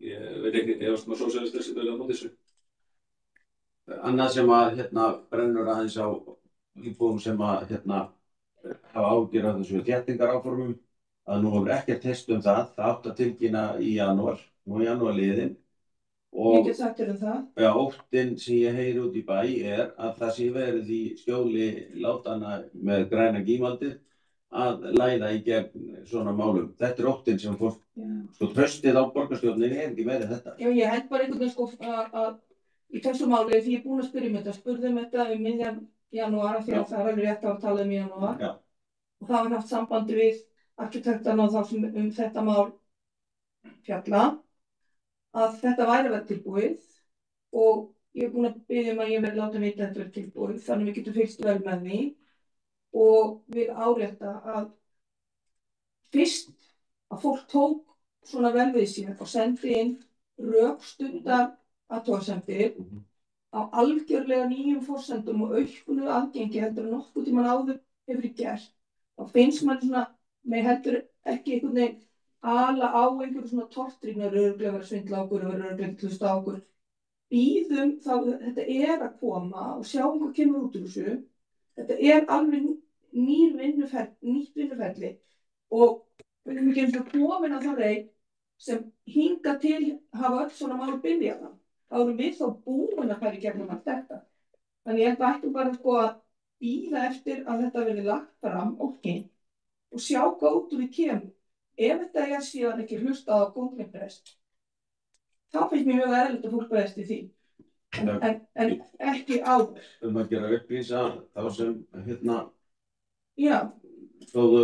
Ég veit ekki, ég varst með sósíalistar sem verður á móti þessu. Annað sem að brennur aðeins á íbúum sem að hafa áhyggjur af þessu þéttingaráformum, að nú hefur ekkert test það átti að tilkynna í janúar, nú í janúarliðin. Ég get sagt þér það. Já, óttinn sem ég heyri út í bæ að það sé verið í skjóli látana með græna gímaldið að læða í gegn svona málum. Þetta óttinn sem fólk, sko, traustið á borgarstjórninni ekki meira þetta. Já, ég held bara einhvern veginn, sko, að í þessu máli, því ég er búin að spurðum þetta miðjan janúar, því að það er alveg rétt að tala í janúar. Já. Og það var haft sambandi við arkitektana og þá sem þetta mál fjalla, að þetta væri að vera tilbúið og ég er búin að biðja að ég verði láta vita að þetta verði tilbúið, þannig við getum fylgst vel með því og við árétta að fyrst að fólk tók svona vel við sér og sendi inn rökstuddar athugasemdir á algjörlega nýjum forsendum og auknu aðgengi heldur en nokkuð tímann áður hefur gert. Þá finnst mann svona, með heldur ekki einhvern veginn ala á einhverju svona tortryggni, örugglega verið að svindla á okkur og örugglega ekki hlusta á okkur. Bíðum þá, þetta er að koma og sjáum hvað kemur út úr þessu. Þetta er alveg nýtt vinnuferli og við erum ekki eins og komin að það reynd sem hinga til hafa öll svona mál byrjaða. Þá erum við þá búin að fara í gegnum allt þetta. Þannig ég held að ættum bara sko að bíða eftir að þetta verði lagt fram og sjá hvað út úr því kemur. Ef þetta er síðan ekki hlustað á góðmyndbrest, þá finnst mér mjög eðlilegt að fólk bregðist við því. En ekki áður. Að gera upplýsa þá sem stóðu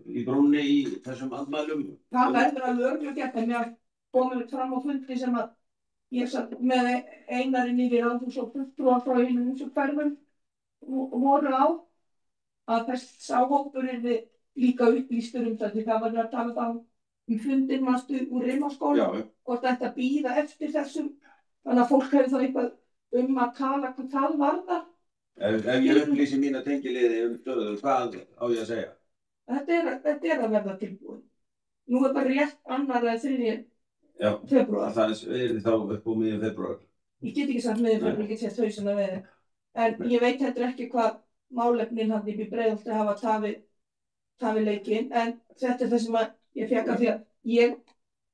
í brúnni í þessum andmælum. Það verður alveg örugglega gert, en mér komum fram á fundi sem að ég satt með Einari niðri í Ráðhúsi og fulltrúar frá hinum hverfum voru á að sá hópur yrði líka upplýstur það, því það var að tala þá fundinn manstu úr Rimaskóla, hvort þetta bíða eftir þessum, þannig að fólk hefur þá eitthvað að tala hvað það varðar. Ef ég upplýsi mína tengiliði stöðu, hvað á ég að segja? Þetta er að verða tilbúið. Nú er bara rétt annar eða 3. febrúar. Það er þá upp á miðjum febrúar. Ég get ekki sagt miðjum febrúar, ég get sett hausinn að veði. En ég veit heldur ekki hvað málefnin hann í Breiðholti hafa tafið leikinn, en þetta er það sem ég fékk af því að ég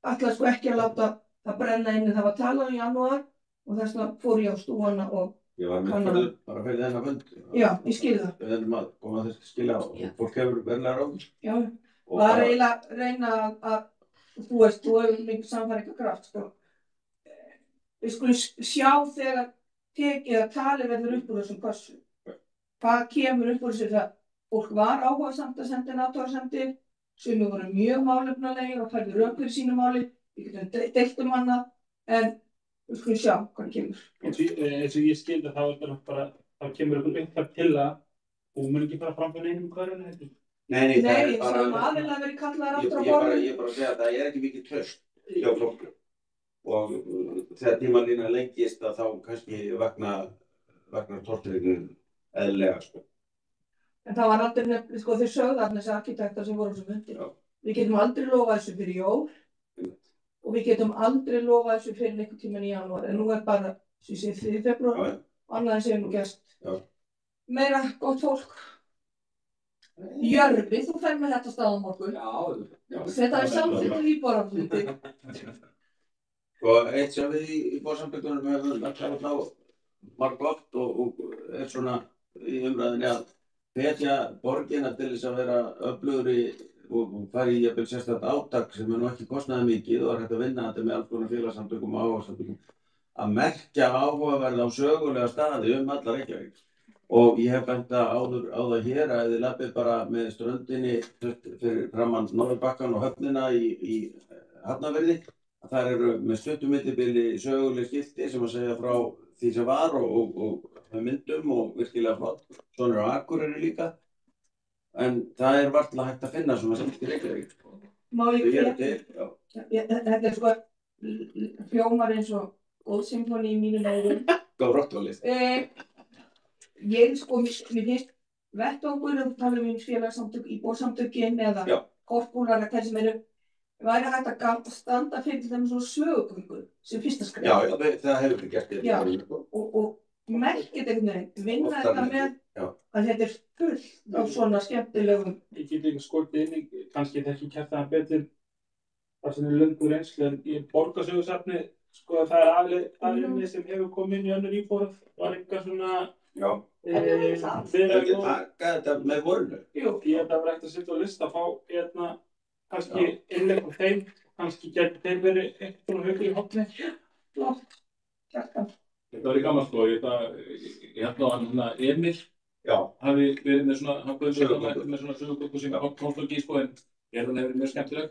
ætlaði sko ekki að láta það brenna inni, það var talað í janúar og þess vegna fór ég á stúfana og ég var með bara fyrir þennan fund. Já, ég skil það. Við erum að koma að þessu skilja og fólk hefur verðlega ráð. Já, og það er eiginlega að reyna að þú hefur mikið sannfæringarkraft, sko. Við skulum sjá þegar tekið að talið verður upp úr þessum kössum. Hvað kemur upp úr þessu það? Fólk var áhugasamt að senda inn athugasemdir, sumir voru mjög málefnalegir og færðu rök fyrir sínu máli, við getum deilt annað, en við skulum sjá hvað kemur. Eins og ég skil það, þá kemur einhver til að hún mun ekki fara fram fyrir einhverjum hverjum eftir. Nei, það er bara... Nei, aðeins verið kallaðar aftur á borðinu. Ég er bara að segja að það er ekki mikið traust hjá fólki. Og þegar tímalínan lengist að þá kannski vegna tortryggnin eðlilega, sko. En það var aldrei nefnilega, sko, þeir sögðu þarna þessi arkitektar sem voru sem undir. Við getum aldrei lofað þessu fyrir jól og við getum aldrei lofað þessu fyrir einhvern tímann í janúar. En nú er bara, sem ég segi, 3. febrúar og annað en sem nú gerst. Meira gott fólk. Jörfi, þú fer með þetta stað á morgun. Já. Þetta er samþykkt íbúarafluti. Og eitt sem við í íbúarsamtökunum hefum alltaf á margótt og er svona í umræðinni að hvetja borgina til þess að vera öflugri og fara í jafnvel sérstakt átak sem er nú ekki kostnaði mikið og er hægt að vinna þetta með alls konar félagsamtökum og áhugasamtökum að merkja áhugaverða á sögulega staði alla Reykjavík. Og ég hef bent áður á það hér að þið lappið bara með ströndinni fyrir framan Norðurbakkann og höfnina í Hafnarfirði. Þar eru með stuttu millibili söguleg skilti sem að segja frá því sem var og með myndum og virkilega flott. Svona eru á Akureyri líka. En það er varla hægt að finna svona skilti í Reykjavík. Má ég segja? Þetta sko hljómar eins og góðsymfóní í mínu augum. Góð rocktónlist. Ég sko, mér finnst vettvangur að tala félagssamtök, íbúasamtökin eða korpúlar eða hvernig sem eru væri hægt að standa fyrir þeim svona sögugöngu sem fyrsta skref. Já, það hefur við gert þetta. Já, og merkið einhvern veginn, vinna þetta með að þetta er fullt af svona skemmtilegum. Ég get ekki skortið inn í, kannski þekki kjartaðan betur þar sem er löngu reynslu en í borgarsögusafni, sko það er aðeins sem hefur komið inn í önnur íbúð, var eitthvað svona ekki taka þetta með vorinu. Jú, ég held að vera ekkert að setja á list að fá kannski innlegg á þeim, kannski gæti þeim verið eitthvað haugur í hotni. Flott, kjartan. Þetta var í gaman sko, ég held á hann Emil hafi verið með svona, hann búið með svona sögugöngu sem tónstólki sko, en ég held að hann hefur verið mjög skemmtileg.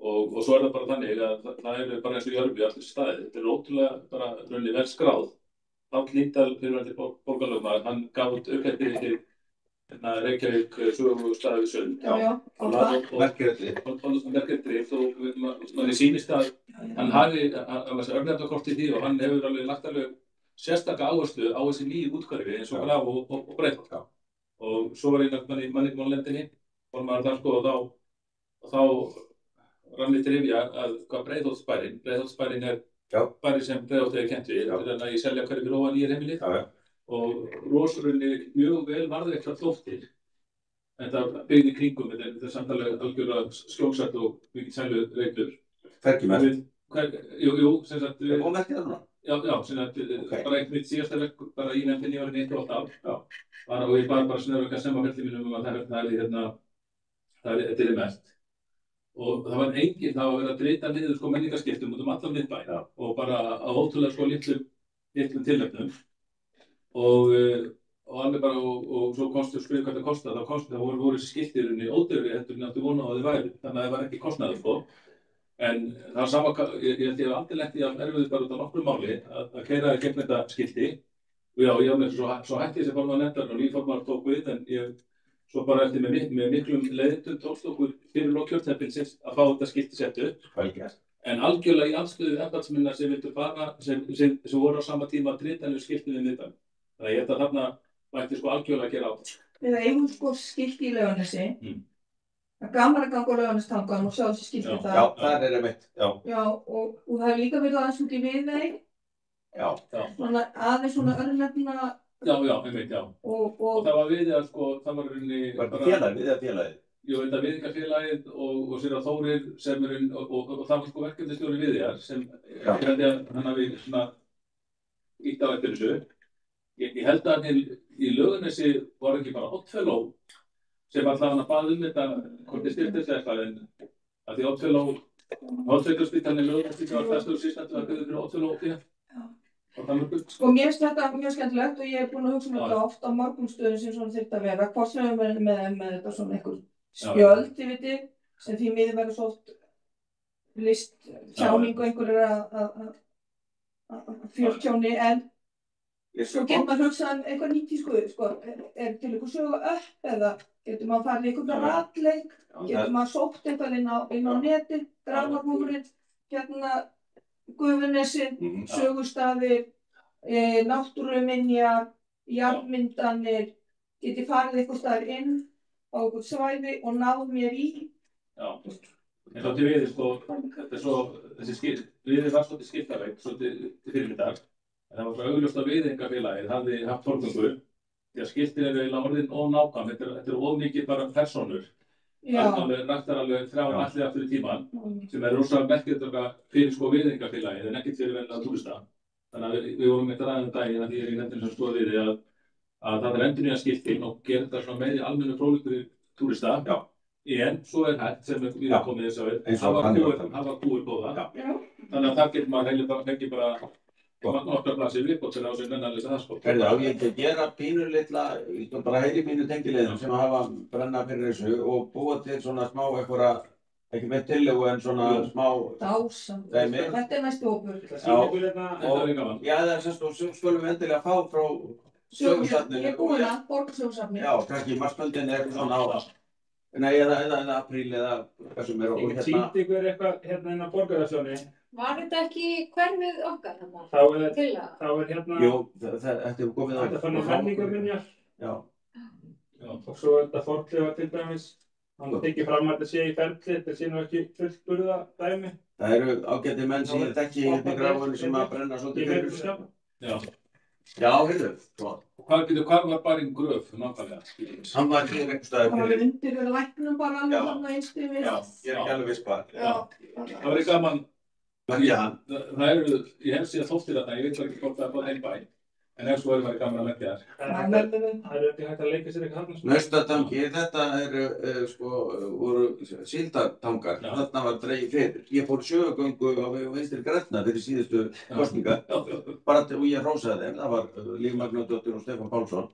Og svo er það bara þannig að það eru bara eins og í Örby allir staðir. Þetta er ótrúlega bara raunni vel skráð. Páll Líndal, fyrirverandi borgarlögmaður, hann gaf út aukætti til Reykjavík sögustaði við Sund. Og merkjadrift og manni sýnist að hann hafi örnefnakorti því og hann hefur alveg lagt alveg sérstaka áherslu á þessi nýju útkvæði eins og Graf og Breiðholt. Og svo var einn mannlendinni, formaður þar sko og þá rann í rifja að hvað Breiðholtsbærinn er bæri sem Breiðholt hefur kennt við, þannig að ég selja hverju fyrir ofan nýjar heimilið og rosalunni mjög vel varðveittar þóttir. En það byggði kringum, þetta er samtalið algjörlega skjólsætt og mikið sælu reitur. Hvergi Jú, sem sagt... Það kom ekki það núna? Já, sem sagt, bara eitt mitt síðasta verk, bara í nefndinni árið 1908 og ég bara snöru ekki að semma ferli mínum að það er mest. Og það var enginn, það var verið að dreita niður sko menningarskiptum út allan miðbæ og bara á ótrúlega sko litlum tilefnum og alveg bara og svo komstu skrifa hvað það kostaði, þá voru þessi skiltirunni ódýrari heldur en áttu vona á því væri, þannig að það var ekki kostnaður sko. En það var sama, ég held ég hef aldrei lent í að erfiðu bara út á nokkru máli að keyra gegn þetta skilti og já, ég með svo hætti þessi formaður nefndarinnar og nýformaður tók við en ég svo bara eftir með miklum leiðindum tókst okkur fyrir lok kjörtímabilsins að fá þetta skilti sett upp. En algjörlega í andstöðu embættismanna sem vildu fara, sem voru á sama tíma að drita niður skiltið við miðbæ. Þannig að ég held að þarna mætti sko algjörlega að gera á það. Við eigum sko skilti í Laugarnesi. Það er gaman að ganga á Laugarnestangan og sjá þessi skilti þar. Já, það er einmitt. Já, og það hefur líka verið aðeins út í Viðey. Svona aðeins svona örnefna. Já, einmitt, já. Og það var Viðeyjar sko, það var rauninni... Var þetta Viðeyjarfélagið? Jú, þetta Viðeyjarfélagið og sér að Þórir sem er og það var sko verkefnisstjóri Viðeyjar sem ég held að hann hafi svona ítt á eftir þessu. Ég held að í Laugarnesi var ekki bara Oddfellow sem alltaf hann að baða þetta hvort þið styrkt þessu eitthvað en að því Oddfellow Hollsveitarspítalinn í Laugarnesi var flestur síðan að fyrir Oddfellow því. Sko mér finnst þetta mjög skemmtilegt og ég búin að hugsa þetta oft á mörgum stöðum sem svona þyrfti að vera. Hvort sem við verðum með þetta svona einhver skjöld, þið viti, sem því miður verður svo oft listtjáningu einhverjir að fjöltjóni en svo getur maður hugsað eitthvað nýtísku, sko, er til ykkur sögu upp eða getur maður farið ykkur ratleik, getur maður sótt eitthvað inn á neti, Grafarbúrinn, Gufunesin, sögustaðir, náttúruminjar, jarðmyndanir, geti farið eitthvað staðar inn á eitthvað svæði og náð mér í. Já, en þá til Viðey sko, þetta er svo, Viðey var svolítið skiptarleik, svolítið til fyrirmyndar, en það var svo augljóst að Viðeyingafélagið hafði haft forgöngu, því að skiltin eru eiginlega orðin of nákvæm, þetta er of mikið bara persónur. Rættar alveg þrjár allir aftur í tíman sem er rosalega merkilegt fyrir sko Viðeyingafélagið en ekkert fyrir venjulega túrista. Þannig að við vorum eitt ræðum daginn að því ég er í nefndinni sem stóð við að það er endurnýja skiltin og gera þetta svona meiri almennu fróðleikur fyrir túrista. En svo er hægt sem við erum komið þess að hafa kúir góða. Þannig að það getur maður heila ekki bara Nokkra blaðsíður viðbót til á sig nennan að lesa það, sko. Heyrðu, á ég ekki að gera pínu litla, ég skal bara heyri mínu tengileiðum sem hafa brenna fyrir þessu og búa til svona smá einhverja, ekki með tillögu en svona smá dæmi. Þetta er næstu hópur. Já, það er semst og skulum við endilega fá frá sögursafninu. Ég er búin að borgarsögursafninu. Já, kannski í marskvöldinni eitthvað svona á. Nei, eða apríl eða hvað sem er. Ég sýndi ykkur eitthvað hérna inn á Borgarráðsjóni. Var þetta ekki hverfið okkar þarna? Þá er hérna... Jú, þetta er komið á... Þetta fann í menningarminjar. Já. Og svo er þetta fornleifar til dæmis. Hann tekið fram að þetta sé í ferli, þetta sé nú ekki fullburða dæmi. Það eru ágæti menn sem ég þekki hérna í gráfunni sem að brenna svolítið fyrir þessu. Já. Já, heyrðu. Hvað var bara einn gröf, nákvæmlega? Hann var hér einhver staðar fyrir... Bara undir við læknum bara alveg þarna einstum við. Já, ég er ekki alveg viss hvað. Það var gaman. Það eru, ég hef síðan þóttir þetta, ég veit ekki hvort það er bara einn bæ. En ef svo væri gaman að leggja þér. Það er ekki hægt að leika sér eitthvað þarna. Naustatangi, þetta voru síldartangar. Þarna var dregið fyrir. Ég fór sögugöngu á Vinstri grænna fyrir síðustu kosningar. Bara og ég hrósaði þeim. Það var Líf Magnúsdóttir og Stefán Pálsson.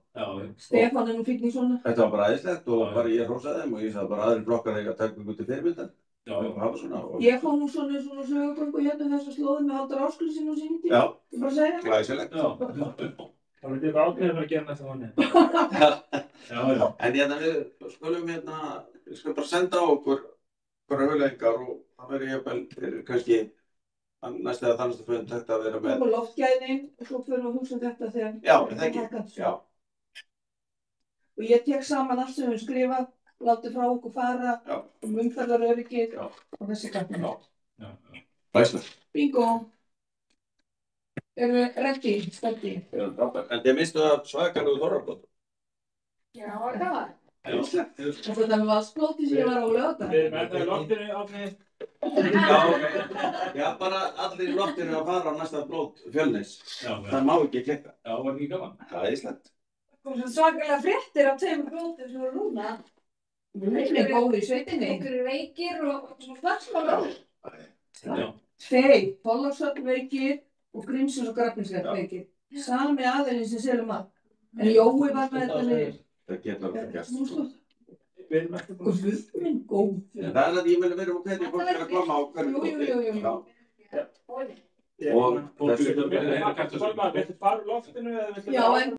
Stefán er nú fyrir svona. Þetta var bara æðislegt og bara ég hrósaði þeim og ég sagði bara aðrir flokkar eiga að taka ykkur til fyrirmyndar. Ég fór nú svona sögugöngu hérna þessar slóðum með Halldór Ásgrímsson og sínum tíma. Já, ég bara segja. Glæsilegt. Það var þetta ákveður að gera næsta manni. En við skulum við skulum bara senda á okkur hugleiðingar og það verður ég vel kannski næst eða þannig að þetta vera með. Það var loftgæðin og svo fyrir að hugsa þetta þegar. Já, það ekki. Já. Og ég tek saman allt sem við skrifað. Látið frá okkur fara umferðaröryggið og þessi gafnir. Glæsilegt. Bingo. Erum við ready, spennti? En þið minnstu að svakalegu þorrablótum? Já, það var. Glæsilegt. Og þetta með valsblóti sem ég var á lögða. Við erum þetta í loftinu áfnið. Já, bara allir í loftinu að fara á næsta blót Fjölnis. Það má ekki klikka. Já, var ekki gaman. Það er íslegt. Svakalega fréttir af tveimur blótum sem voru núna. Þetta er góð í sveitinni. Einhverju veikir og svona flaskmálar. Tveir, Þorlákshöfn veikir og Grímsins og Grafningsveit veikir. Sami aðeins sem selum að. En Jói var með þetta niður. Það getur alveg gæst. Og Guðminn góð. Það er að ég meni verið og hvernig fólk er að koma á hvernig. Og þessu... Viltu fara loftinu eða viltu... Já, en